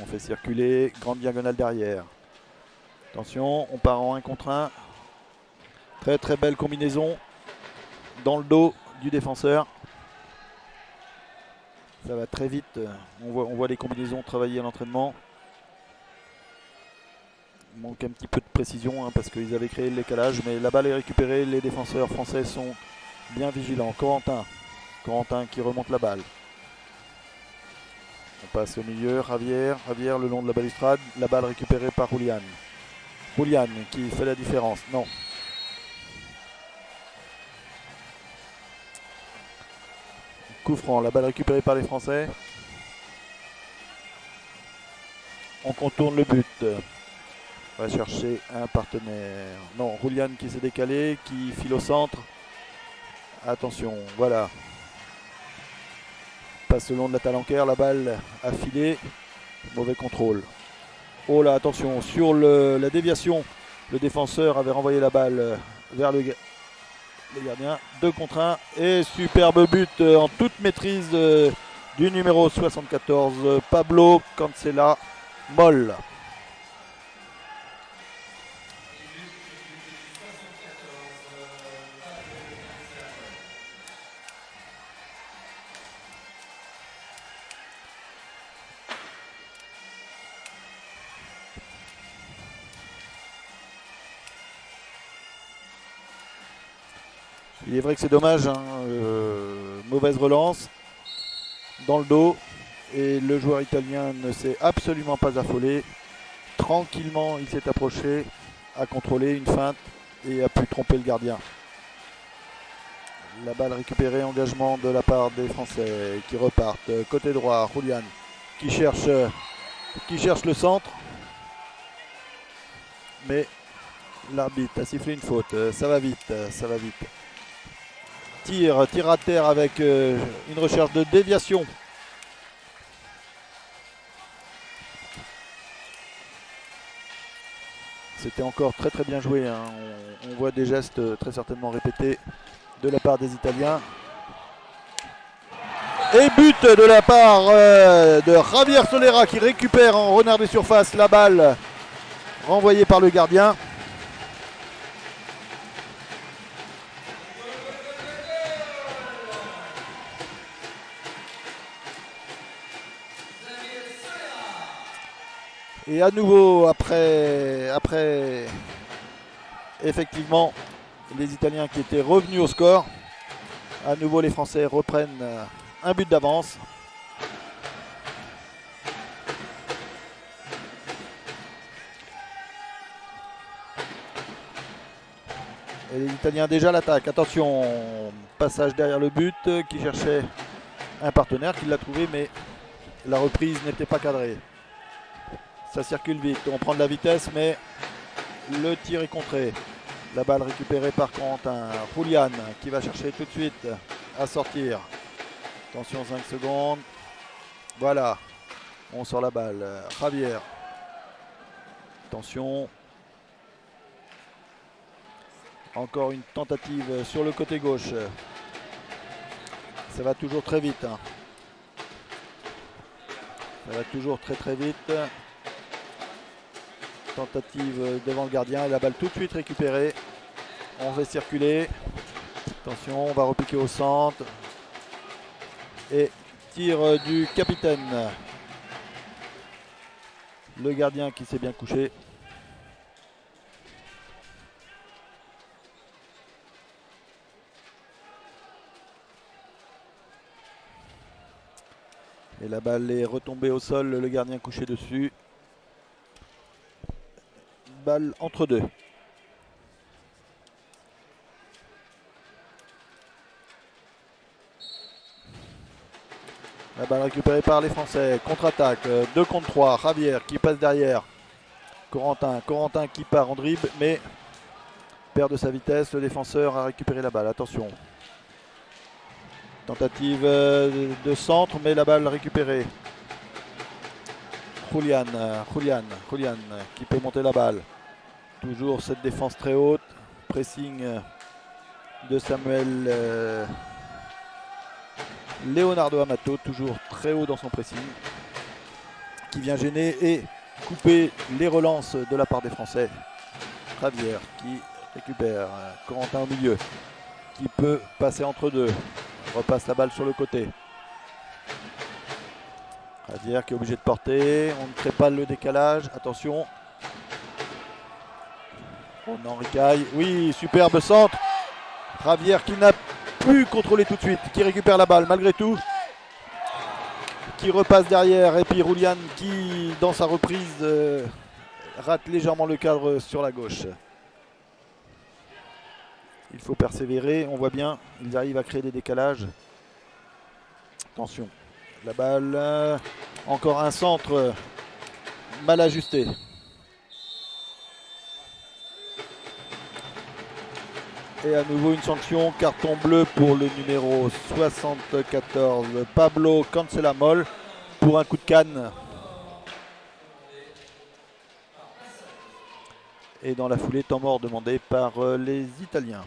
On fait circuler, grande diagonale derrière. Attention, on part en 1 contre 1. Très belle combinaison dans le dos du défenseur. Ça va très vite, on voit les combinaisons travailler à l'entraînement. Il manque un petit peu de précision parce qu'ils avaient créé le décalage, mais la balle est récupérée, les défenseurs français sont bien vigilants. Corentin qui remonte la balle. On passe au milieu, Javier le long de la balustrade, la balle récupérée par Julian qui fait la différence, non. Coup franc, la balle récupérée par les Français. On contourne le but. On va chercher un partenaire. Non, Julian qui s'est décalé, qui file au centre. Attention, voilà. Passe le long de la talanquère, la balle a filé. Mauvais contrôle. Oh là, attention, sur la déviation, le défenseur avait renvoyé la balle vers le gardien. 2 contre 1 et superbe but en toute maîtrise du numéro 74, Pablo Cancela Moll. Il est vrai que c'est dommage, mauvaise relance dans le dos et le joueur italien ne s'est absolument pas affolé. Tranquillement, il s'est approché, a contrôlé une feinte et a pu tromper le gardien. La balle récupérée, engagement de la part des Français qui repartent. Côté droit, Julian qui cherche le centre. Mais l'arbitre a sifflé une faute. Ça va vite, ça va vite. Tir à terre avec une recherche de déviation. C'était encore très très bien joué. Hein. On voit des gestes très certainement répétés de la part des Italiens. Et but de la part de Javier Solera qui récupère en renard des surfaces la balle renvoyée par le gardien. Et à nouveau, après effectivement les Italiens qui étaient revenus au score, à nouveau les Français reprennent un but d'avance. Et les Italiens déjà l'attaque. Attention, passage derrière le but qui cherchait un partenaire qui l'a trouvé, mais la reprise n'était pas cadrée. Ça circule vite, on prend de la vitesse, mais le tir est contré. La balle récupérée par Corentin. Julian qui va chercher tout de suite à sortir. Attention, 5 secondes. Voilà, on sort la balle. Javier. Attention. Encore une tentative sur le côté gauche. Ça va toujours très vite. Hein. Ça va toujours très très vite. Tentative devant le gardien et la balle tout de suite récupérée. On va circuler. Attention, on va repiquer au centre. Et tir du capitaine. Le gardien qui s'est bien couché. Et la balle est retombée au sol, le gardien couché dessus. Balle entre deux. La balle récupérée par les Français. Contre-attaque, 2 contre 3. Javier qui passe derrière. Corentin qui part en dribble, mais perd de sa vitesse. Le défenseur a récupéré la balle. Attention. Tentative de centre, mais la balle récupérée. Julian qui peut monter la balle. Toujours cette défense très haute. Pressing de Samuel Leonardo Amato, toujours très haut dans son pressing, qui vient gêner et couper les relances de la part des Français. Javier qui récupère. Corentin au milieu, qui peut passer entre deux. Repasse la balle sur le côté. Javier qui est obligé de porter. On ne crée pas le décalage. Attention. On enricaille. Oui, superbe centre. Javier qui n'a plus contrôlé tout de suite. Qui récupère la balle malgré tout. Qui repasse derrière. Et puis Julian qui, dans sa reprise, rate légèrement le cadre sur la gauche. Il faut persévérer. On voit bien, ils arrivent à créer des décalages. Attention. La balle, encore un centre mal ajusté. Et à nouveau une sanction, carton bleu pour le numéro 74, Pablo Cancelamol, pour un coup de canne. Et dans la foulée, temps mort demandé par les Italiens.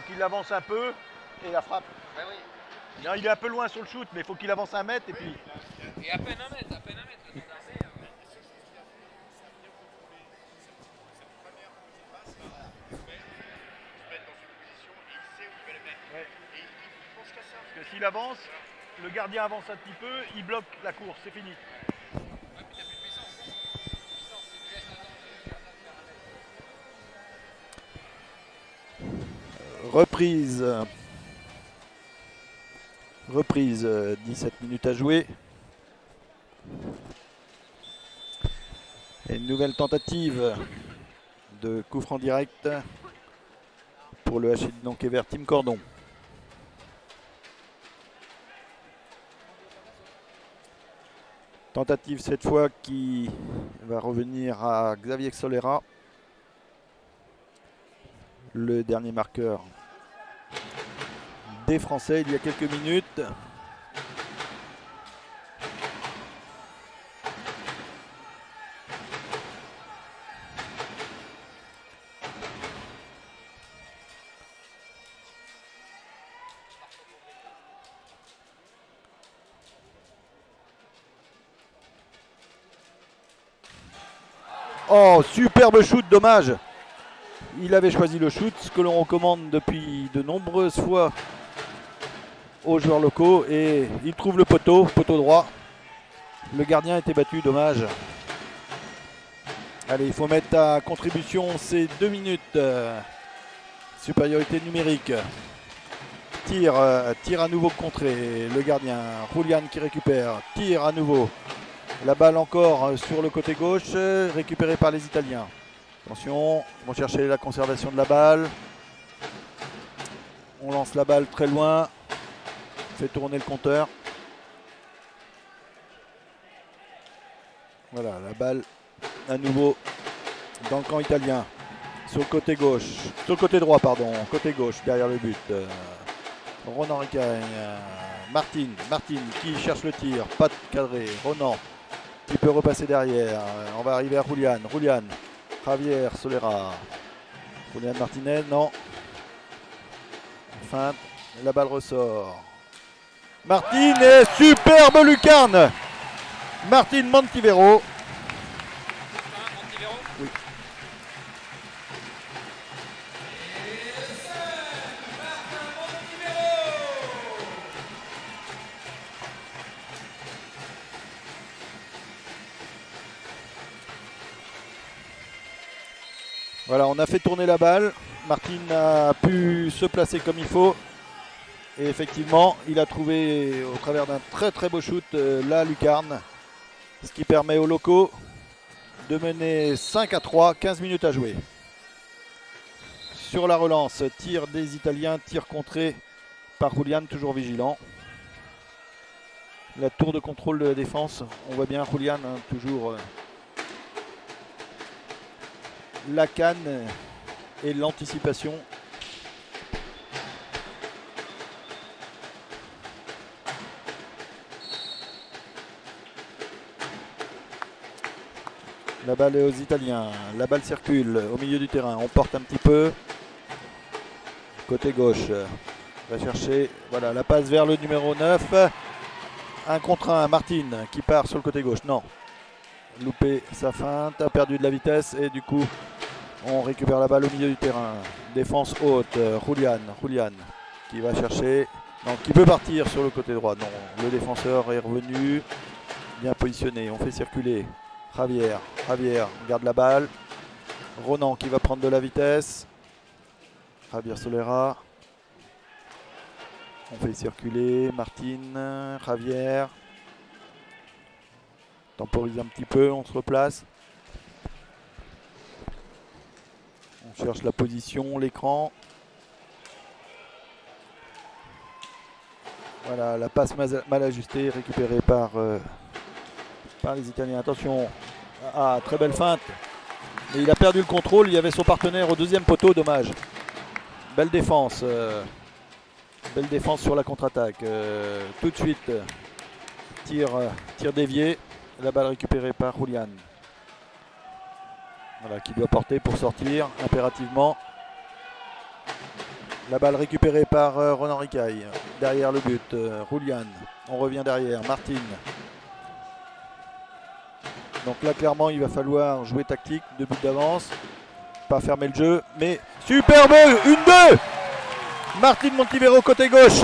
Il avance un peu et la frappe.
Ouais, oui.
Non, il est un peu loin sur le shoot, mais il faut qu'il avance un mètre et puis.
Et à peine un mètre, à peine un mètre.
s'il avance, le gardien avance un petit peu, il bloque la course, c'est fini. Reprise. Reprise, 17 minutes à jouer. Et une nouvelle tentative de coup franc direct pour le HC Dinan-Quévert Team Cordon. Tentative cette fois qui va revenir à Xavier Solera, le dernier marqueur des Français il y a quelques minutes. Oh, superbe shoot, dommage. Il avait choisi le shoot, ce que l'on recommande depuis de nombreuses fois aux joueurs locaux. Et il trouve le poteau droit. Le gardien était battu, dommage. Allez, il faut mettre à contribution ces 2 minutes. Supériorité numérique. Tir à nouveau contré. Le gardien, Julian qui récupère. Tir à nouveau. La balle encore sur le côté gauche, récupérée par les Italiens. Attention, ils vont chercher la conservation de la balle. On lance la balle très loin. Fait tourner le compteur. Voilà, la balle à nouveau dans le camp italien. Sur le côté gauche, sur le côté droit, pardon. Côté gauche, derrière le but. Ronan Ricagne. Martin qui cherche le tir. Pas de cadré. Ronan qui peut repasser derrière. On va arriver à Julian. Javier Solera. Julian Martinez, non. Feinte. La balle ressort. Martin et superbe lucarne. Martin Montivero. Oui. Voilà, on a fait tourner la balle. Martin a pu se placer comme il faut. Et effectivement, il a trouvé au travers d'un très très beau shoot la lucarne. Ce qui permet aux locaux de mener 5-3, 15 minutes à jouer. Sur la relance, tir des Italiens, tir contré par Julian, toujours vigilant. La tour de contrôle de la défense, on voit bien Julian, hein, toujours la canne et l'anticipation. La balle est aux Italiens, la balle circule au milieu du terrain, on porte un petit peu. Côté gauche, va chercher, voilà la passe vers le numéro 9. 1 contre 1, Martin qui part sur le côté gauche, non. Loupé sa feinte, a perdu de la vitesse et du coup on récupère la balle au milieu du terrain. Défense haute, Julian qui va chercher, non, qui peut partir sur le côté droit, non. Le défenseur est revenu, bien positionné, on fait circuler. Javier garde la balle. Ronan qui va prendre de la vitesse. Javier Solera. On fait circuler. Martin, Javier. Temporise un petit peu, on se replace. On cherche la position, l'écran. Voilà, la passe mal ajustée, récupérée par les Italiens. Attention. Ah, très belle feinte. Mais il a perdu le contrôle. Il y avait son partenaire au deuxième poteau. Dommage. Belle défense. Belle défense sur la contre-attaque. Tout de suite. Tir dévié. La balle récupérée par Julian. Voilà, qui doit porter pour sortir impérativement. La balle récupérée par Ronan Ricaille. Derrière le but. Julian. On revient derrière. Martin. Donc là, clairement, il va falloir jouer tactique, 2 buts d'avance, pas fermer le jeu, mais superbe, 1-2. Martin Montivero côté gauche.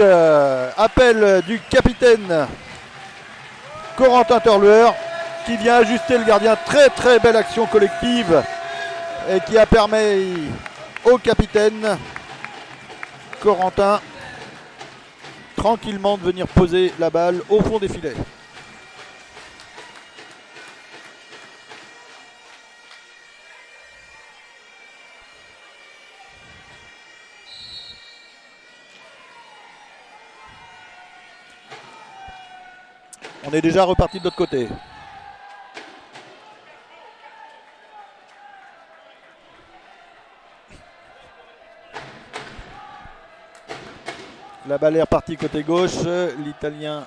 Appel du capitaine Corentin Turluer qui vient ajuster le gardien. Très très belle action collective et qui a permis au capitaine Corentin tranquillement de venir poser la balle au fond des filets. On est déjà reparti de l'autre côté. La balle est repartie côté gauche. L'Italien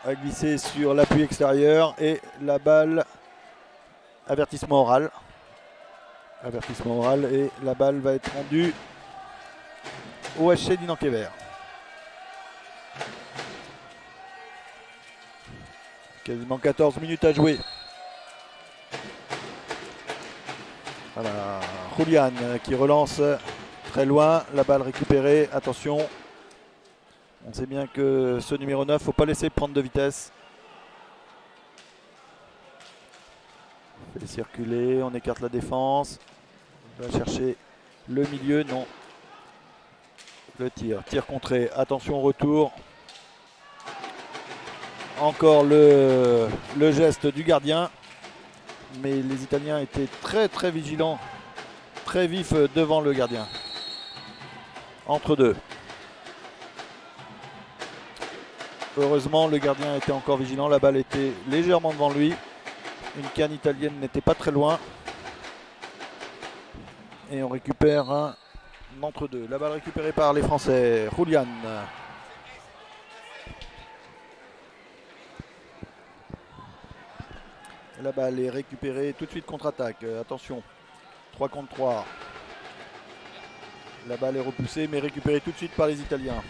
a glissé sur l'appui extérieur et la balle, avertissement oral. Avertissement oral et la balle va être rendue au HC Dinan-Kéver. Quasiment 14 minutes à jouer. Voilà, Julian qui relance très loin, la balle récupérée, attention. On sait bien que ce numéro 9, il ne faut pas laisser prendre de vitesse. On fait circuler, on écarte la défense. On va chercher le milieu, non. Le tir contré, attention au retour. Encore le geste du gardien. Mais les Italiens étaient très très vigilants, très vifs devant le gardien. Entre deux. Heureusement, le gardien était encore vigilant. La balle était légèrement devant lui. Une canne italienne n'était pas très loin. Et on récupère un entre-deux. La balle récupérée par les Français. Julian. La balle est récupérée. Tout de suite contre-attaque. Attention. 3 contre 3. La balle est repoussée mais récupérée tout de suite par les Italiens.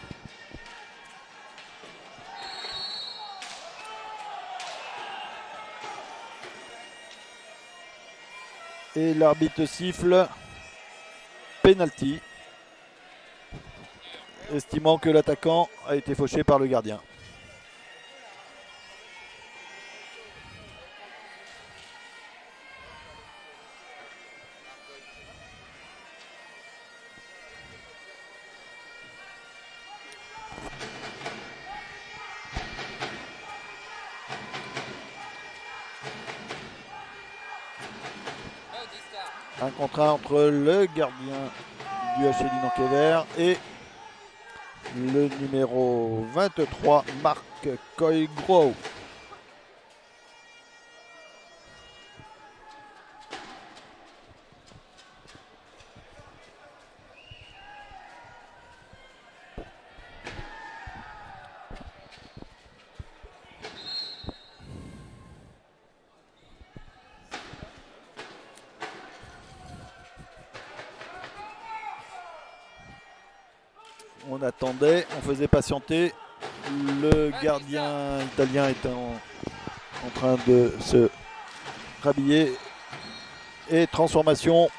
Et l'arbitre siffle penalty, estimant que l'attaquant a été fauché par le gardien. Un contre un entre le gardien du HC Dinan-Kéver et le numéro 23, Marc Coy-Gros. On attendait, on faisait patienter. Le gardien italien était en train de se rhabiller. Et transformation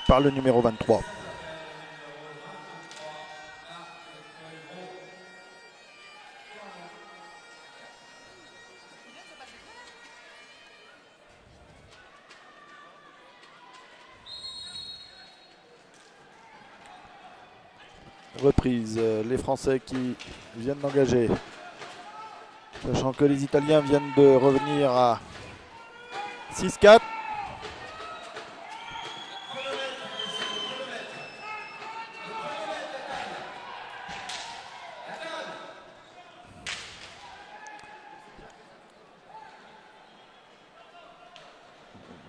par le numéro 23. Reprise, les Français qui viennent d'engager, sachant que les Italiens viennent de revenir à 6-4.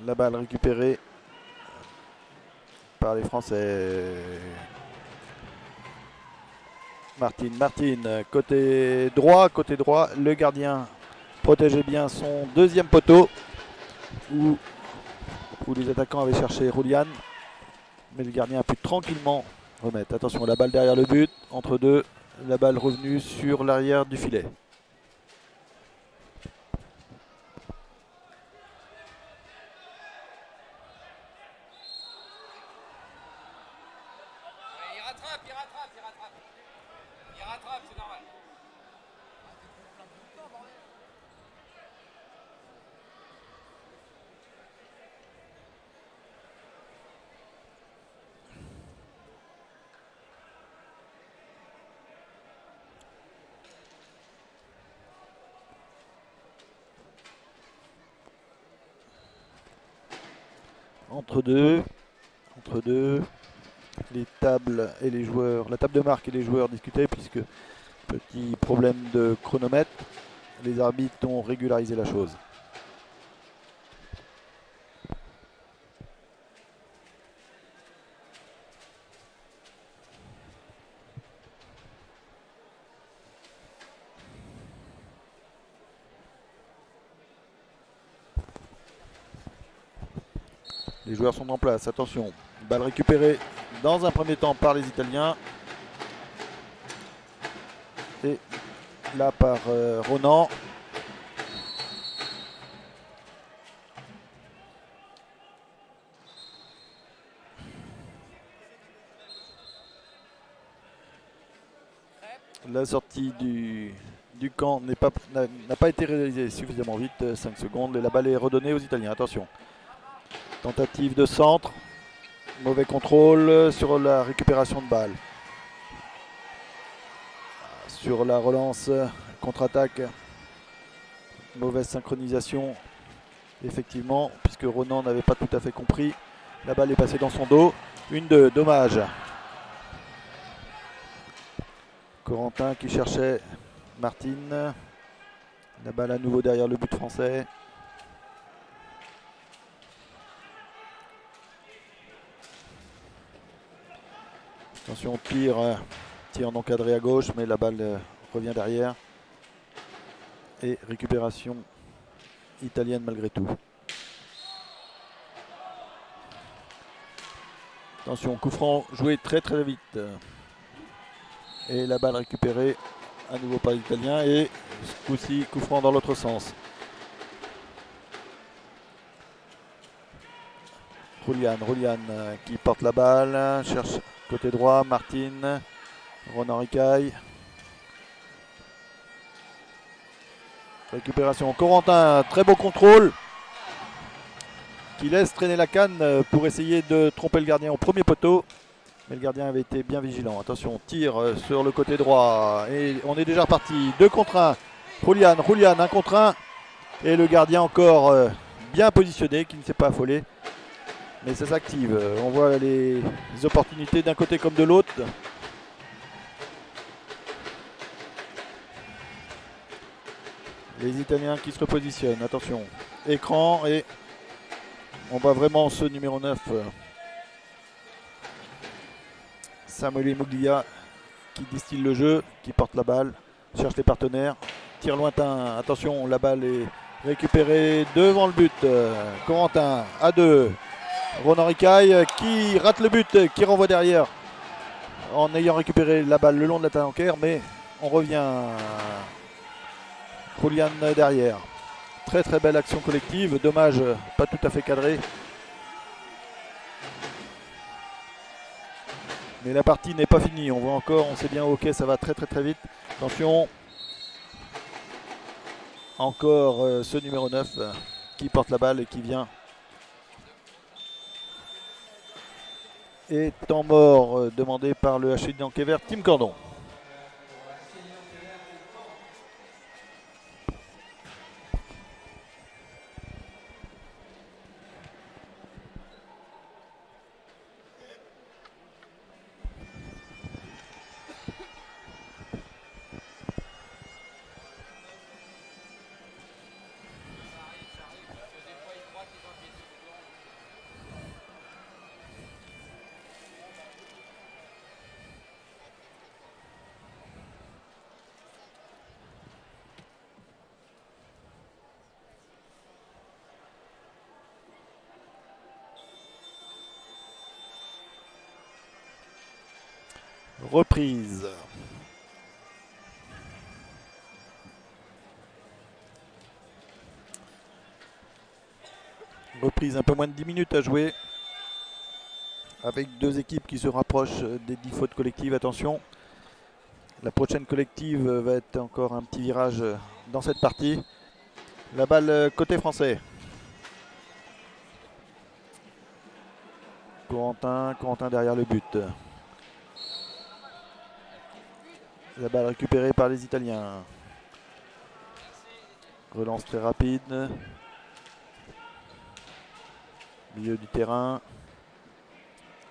La balle récupérée par les Français. Martin, côté droit, le gardien protégeait bien son deuxième poteau où les attaquants avaient cherché Julian, mais le gardien a pu tranquillement remettre. Attention, la balle derrière le but, entre deux, la balle revenue sur l'arrière du filet.
rattrape, il rattrape, il rattrape. Il rattrape, c'est normal.
Entre deux, les tables et les joueurs, la table de marque et les joueurs discutaient puisque petit problème de chronomètre, les arbitres ont régularisé la chose. Les joueurs sont en place, attention, balle récupérée dans un premier temps par les Italiens. Et là par Ronan. La sortie du camp n'a pas été réalisée suffisamment vite, 5 secondes, et la balle est redonnée aux Italiens. Attention, tentative de centre, mauvais contrôle sur la récupération de balle. Sur la relance, contre-attaque, mauvaise synchronisation, effectivement, puisque Ronan n'avait pas tout à fait compris. La balle est passée dans son dos. 1-2, dommage. Corentin qui cherchait Martine. La balle à nouveau derrière le but français. Attention, tir encadré à gauche, mais la balle revient derrière. Et récupération italienne malgré tout. Attention, coup franc joué très très vite. Et la balle récupérée à nouveau par l'Italien. Et ce coup-ci, coup franc dans l'autre sens. Roulian qui porte la balle, cherche côté droit, Martine, Ronan Ricaille. Récupération, Corentin, très beau contrôle, qui laisse traîner la canne pour essayer de tromper le gardien au premier poteau. Mais le gardien avait été bien vigilant. Attention, tir sur le côté droit. Et on est déjà reparti. 2 contre 1. Roulian, 1 contre 1. Et le gardien encore bien positionné, qui ne s'est pas affolé. Mais ça s'active. On voit les opportunités d'un côté comme de l'autre. Les Italiens qui se repositionnent. Attention. Écran et on voit vraiment ce numéro 9. Samuel Muglia qui distille le jeu, qui porte la balle, cherche les partenaires. Tir lointain. Attention, la balle est récupérée devant le but. Corentin à 2. Ronan Ricaille qui rate le but, qui renvoie derrière en ayant récupéré la balle le long de la talanquère, mais on revient. Roulian derrière. Très très belle action collective, dommage, pas tout à fait cadré. Mais la partie n'est pas finie, on voit encore, on sait bien, ok, ça va très très très vite. Attention. Encore ce numéro 9 qui porte la balle et qui vient. Et temps mort demandé par le HC d'Anquever, Tim Cordon. Reprise. Reprise, un peu moins de 10 minutes à jouer. avec deux équipes qui se rapprochent des 10 fautes collectives. Attention, la prochaine collective va être encore un petit virage dans cette partie. La balle côté français. Corentin derrière le but. La balle récupérée par les Italiens. Relance très rapide. Milieu du terrain.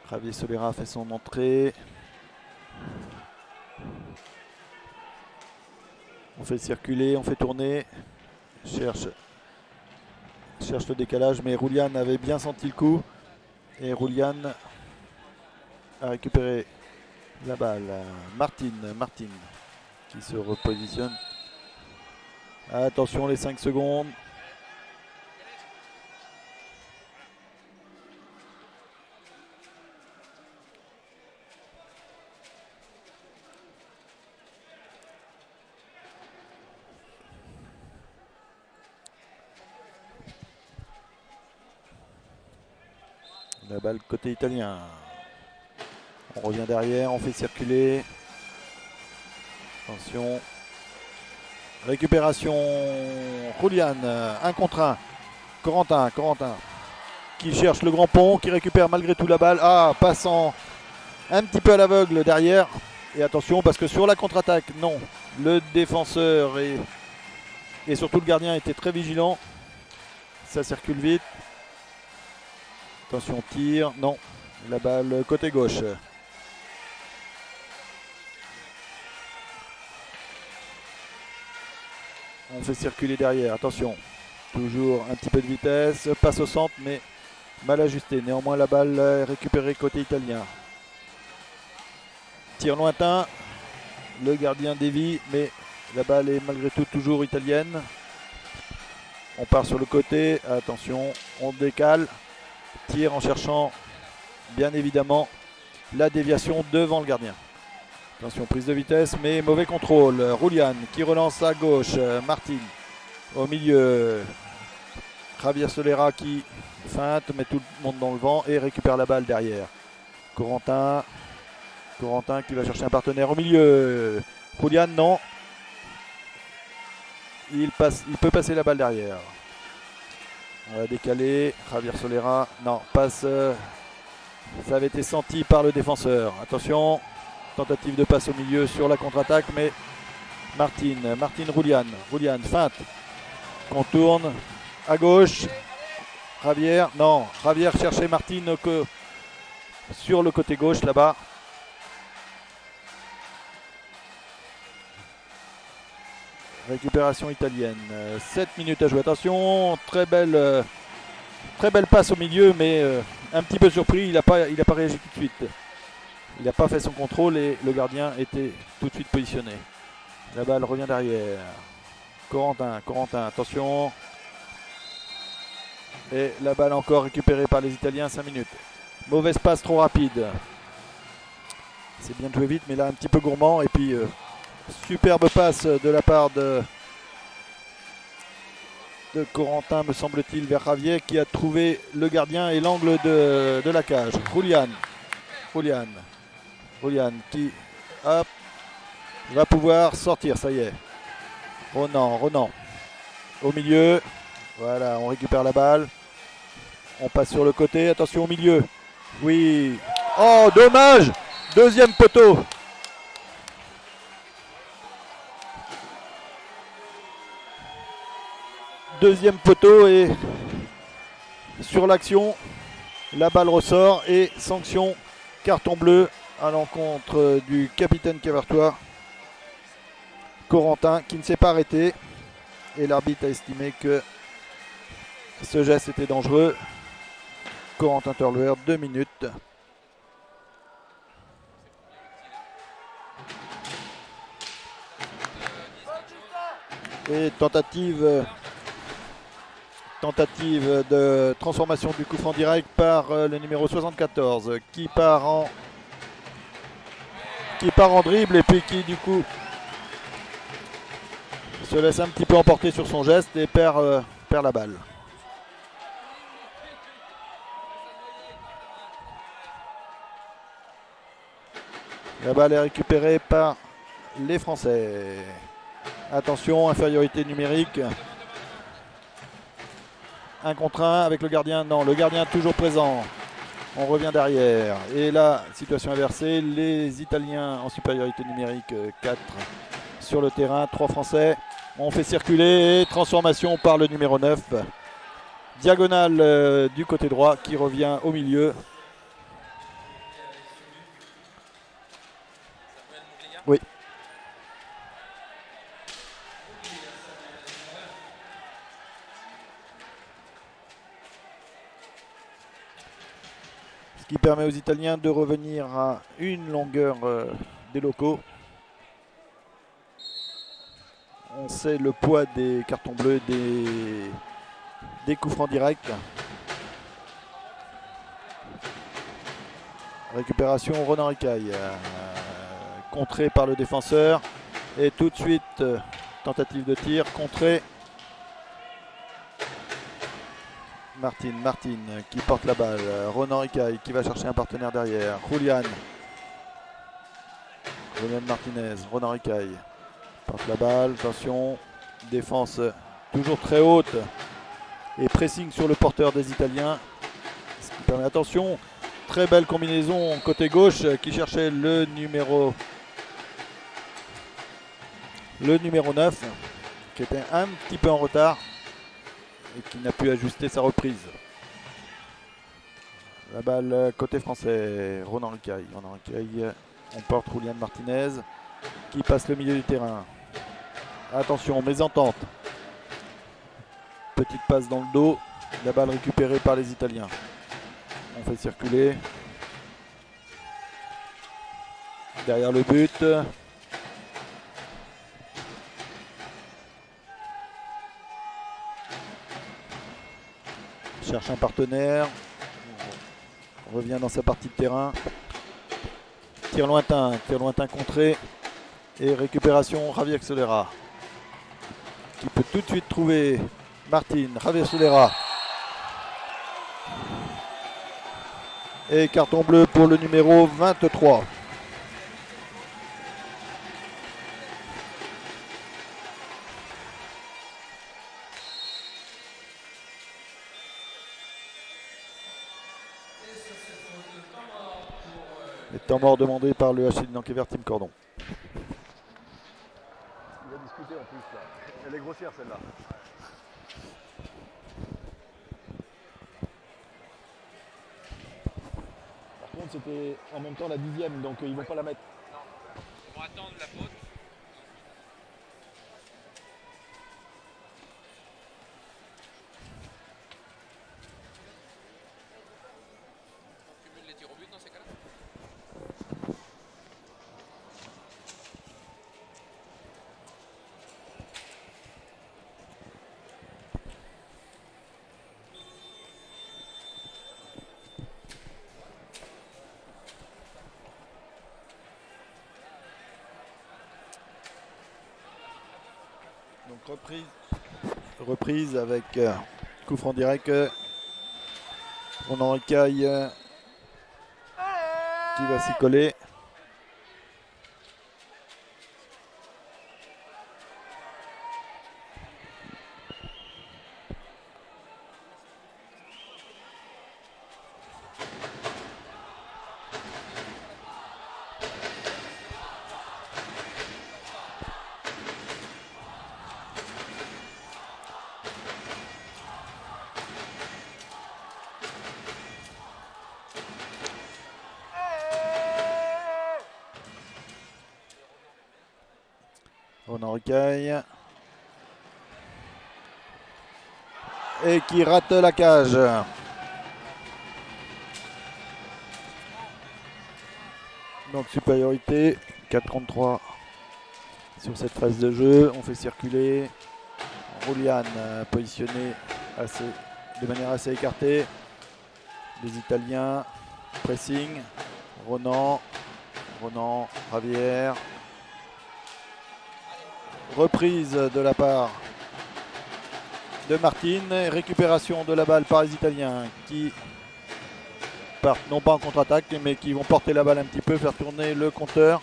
Javier Solera fait son entrée. On fait circuler, on fait tourner. Cherche le décalage, mais Roulian avait bien senti le coup. Et Roulian a récupéré la balle. Martin qui se repositionne. Attention les 5 secondes. La balle côté italien. On revient derrière, on fait circuler. Attention. Récupération. Roulian, 1 contre 1. Corentin qui cherche le grand pont, qui récupère malgré tout la balle. Ah, passant un petit peu à l'aveugle derrière. Et attention parce que sur la contre-attaque, non. Le défenseur et surtout le gardien était très vigilant. Ça circule vite. Attention, tir, non. La balle côté gauche. On fait circuler derrière, attention. Toujours un petit peu de vitesse, passe au centre mais mal ajusté. Néanmoins la balle est récupérée côté italien. Tir lointain, le gardien dévie mais la balle est malgré tout toujours italienne. On part sur le côté, attention, on décale. Tir en cherchant bien évidemment la déviation devant le gardien. Attention, prise de vitesse, mais mauvais contrôle. Roulian qui relance à gauche. Martin au milieu. Javier Solera qui feinte, met tout le monde dans le vent et récupère la balle derrière. Corentin qui va chercher un partenaire au milieu. Roulian, non. Il peut passer la balle derrière. On va décaler. Javier Solera, non, passe. Ça avait été senti par le défenseur. Attention. Tentative de passe au milieu sur la contre-attaque, mais Martin Roulian feinte, contourne à gauche, Javier cherchait Martin sur le côté gauche là-bas. Récupération italienne, 7 minutes à jouer, attention, très belle passe au milieu, mais un petit peu surpris, il n'a pas réagi tout de suite. Il n'a pas fait son contrôle et le gardien était tout de suite positionné. La balle revient derrière. Corentin, attention. Et la balle encore récupérée par les Italiens, 5 minutes. Mauvaise passe trop rapide. C'est bien de jouer vite, mais là un petit peu gourmand. Et puis superbe passe de la part de Corentin, me semble-t-il, vers Javier, qui a trouvé le gardien et l'angle de la cage. Roulian qui va pouvoir sortir, ça y est. Ronan au milieu. Voilà, on récupère la balle. On passe sur le côté, attention au milieu. Oui. Oh, dommage. Deuxième poteau. Et sur l'action, la balle ressort et sanction, carton bleu à l'encontre du capitaine cavertois, Corentin, qui ne s'est pas arrêté. Et l'arbitre a estimé que ce geste était dangereux. Corentin Turlouer, 2 minutes. Et tentative de transformation du coup franc direct par le numéro 74 qui part en dribble et puis qui du coup se laisse un petit peu emporter sur son geste et perd la balle. La balle est récupérée par les Français. Attention, infériorité numérique. 1 contre 1 avec le gardien. Non, le gardien toujours présent. On revient derrière. Et là, situation inversée. Les Italiens en supériorité numérique, 4 sur le terrain, 3 Français. On fait circuler. Transformation par le numéro 9. Diagonale du côté droit qui revient au milieu. Oui. Ce qui permet aux Italiens de revenir à une longueur des locaux. On sait le poids des cartons bleus, des coups francs directs. Récupération Ronan Ricaille, contré par le défenseur. Et tout de suite, tentative de tir, contré. Martin qui porte la balle. Ronan Ricaille qui va chercher un partenaire derrière. Julian Martinez, Ronan Ricaille porte la balle. Attention, défense toujours très haute. Et pressing sur le porteur des Italiens. Ce qui permet, attention, très belle combinaison côté gauche qui cherchait le numéro 9 qui était un petit peu en retard et qui n'a pu ajuster sa reprise. La balle côté français, Ronan Ricaille. On porte Julian Martinez qui passe le milieu du terrain. Attention, mésentente. Petite passe dans le dos. La balle récupérée par les Italiens. On fait circuler. Derrière le but. Cherche un partenaire. On revient dans sa partie de terrain. Tir lointain contré. Et récupération Javier Solera. Qui peut tout de suite trouver Javier Solera. Et carton bleu pour le numéro 23. Les temps morts demandés par le HC Nankéver Team Cordon.
Il va discuter en plus là. Elle est grossière celle-là. Par contre c'était en même temps la 10e donc ils vont pas la mettre.
Non. Ils vont attendre la faute. On cumule les tirs au but dans ces cas-là.
Donc reprise avec coup franc direct. Ronan Ricaille qui va s'y coller. Ronan Ricaille. Et qui rate la cage. Donc supériorité, 4 contre 3 sur cette phase de jeu. On fait circuler. Julian positionné de manière assez écartée. Les Italiens, pressing. Ronan, Javier. Reprise de la part de Martin. Récupération de la balle par les Italiens qui partent non pas en contre-attaque, mais qui vont porter la balle un petit peu, faire tourner le compteur.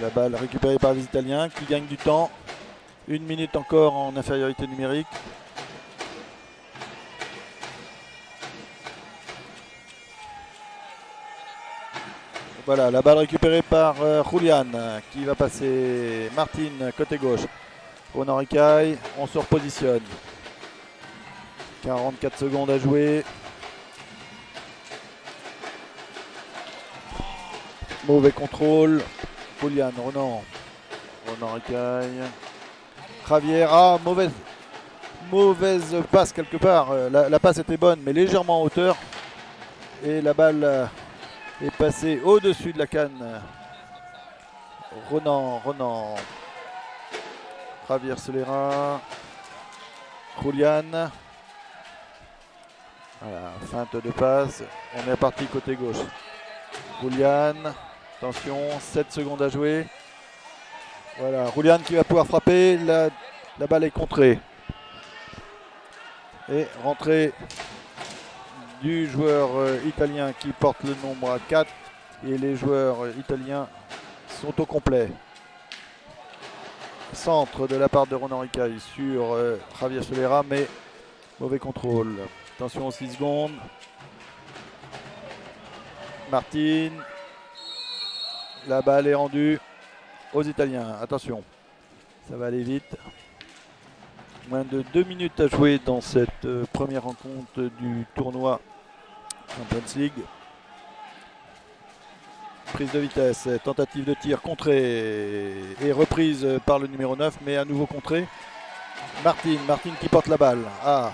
La balle récupérée par les Italiens qui gagnent du temps. 1 minute encore en infériorité numérique. Voilà, la balle récupérée par Julian qui va passer Martin côté gauche. Ronan Ricaille, on se repositionne. 44 secondes à jouer. Mauvais contrôle. Julian, Ronan Ricaille. Javier, mauvaise passe quelque part. La passe était bonne, mais légèrement en hauteur. Et la balle est passée au-dessus de la canne. Ronan. Javier Solera. Julian. Voilà, feinte de passe. On est parti côté gauche. Julian. Attention, 7 secondes à jouer. Voilà, Julian qui va pouvoir frapper. La balle est contrée. Et rentrée du joueur italien qui porte le nombre 4. Et les joueurs italiens sont au complet. Centre de la part de Ronan Ricaille sur Javier Solera, mais mauvais contrôle. Attention, 6 secondes. Martin. La balle est rendue aux Italiens. Attention, ça va aller vite. Moins de 2 minutes à jouer dans cette première rencontre du tournoi Champions League. Prise de vitesse, tentative de tir contrée et reprise par le numéro 9, mais à nouveau contrée. Martin qui porte la balle. Ah,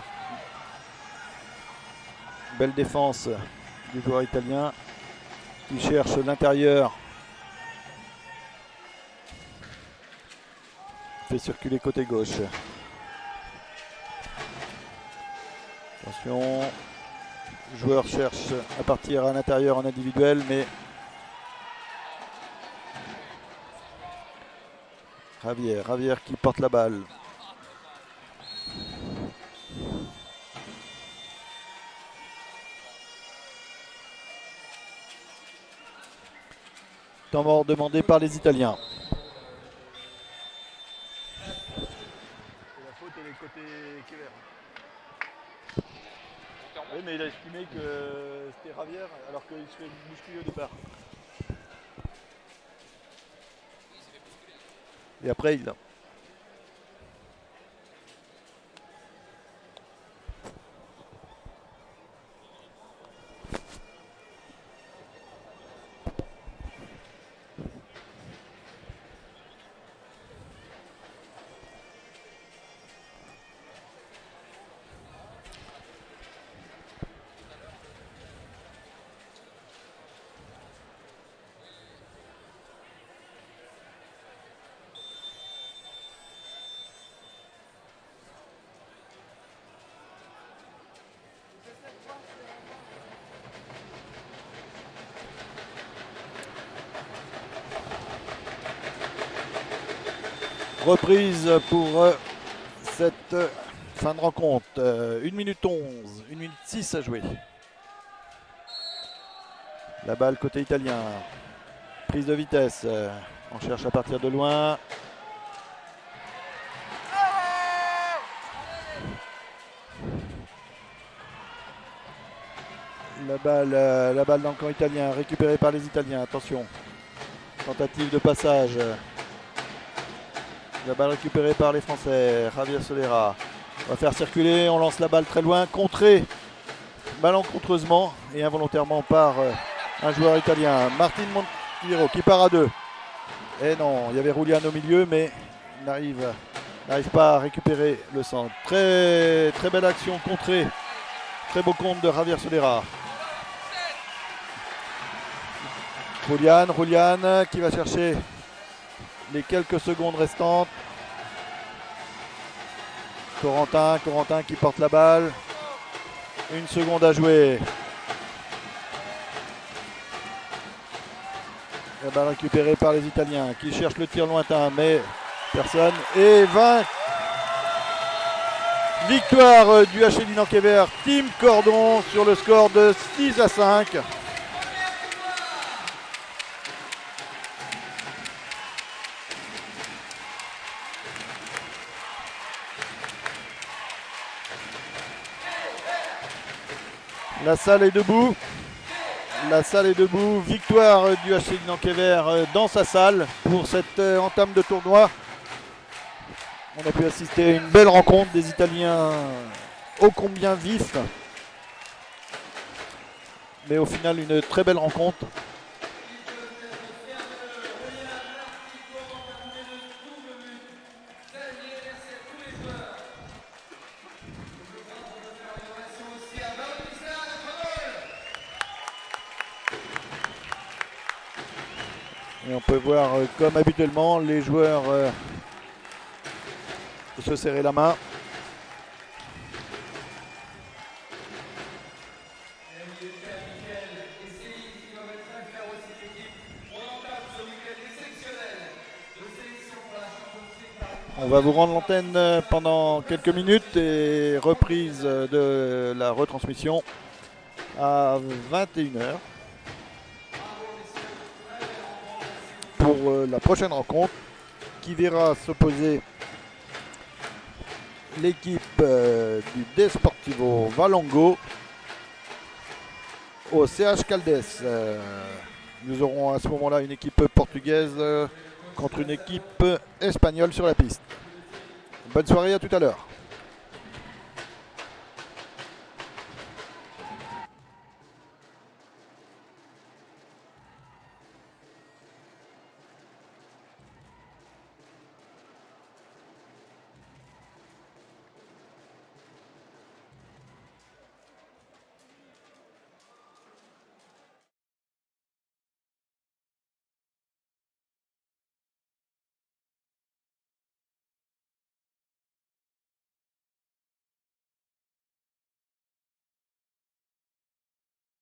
belle défense du joueur italien qui cherche l'intérieur. Fait circuler côté gauche. Attention, le joueur cherche à partir à l'intérieur en individuel, mais Javier qui porte la balle. Temps mort demandé par les Italiens.
Et la faute, elle est côté Kever. Oui, mais il a estimé que c'était Javier alors qu'il se fait bousculer au départ.
Et après, il a. Reprise pour cette fin de rencontre. 1 minute 11, 1 minute 6 à jouer. La balle côté italien. Prise de vitesse. On cherche à partir de loin. La balle dans le camp italien, récupérée par les Italiens. Attention. Tentative de passage. La balle récupérée par les Français. Javier Solera. On va faire circuler. On lance la balle très loin. Contré malencontreusement et involontairement par un joueur italien. Martin Montiero qui part à 2. Et non, il y avait Julian au milieu, mais il n'arrive pas à récupérer le centre. Très belle action contrée. Très beau compte de Javier Solera. Julian qui va chercher les quelques secondes restantes. Corentin qui porte la balle. 1 seconde à jouer. La balle récupérée par les Italiens qui cherchent le tir lointain, mais personne. Et 20. Victoire du HC Dinan-Quévert, Team Cordon sur le score de 6-5. La salle est debout. La salle est debout. Victoire du HC Dinan-Quévert dans sa salle pour cette entame de tournoi. On a pu assister à une belle rencontre des Italiens ô combien vifs. Mais au final, une très belle rencontre. Et on peut voir, comme habituellement, les joueurs se serrer la main. On va vous rendre l'antenne pendant quelques minutes et reprise de la retransmission à 21h pour la prochaine rencontre qui verra s'opposer l'équipe du Desportivo Valongo au CH Caldes. Nous aurons à ce moment-là une équipe portugaise contre une équipe espagnole sur la piste. Bonne soirée, à tout à l'heure.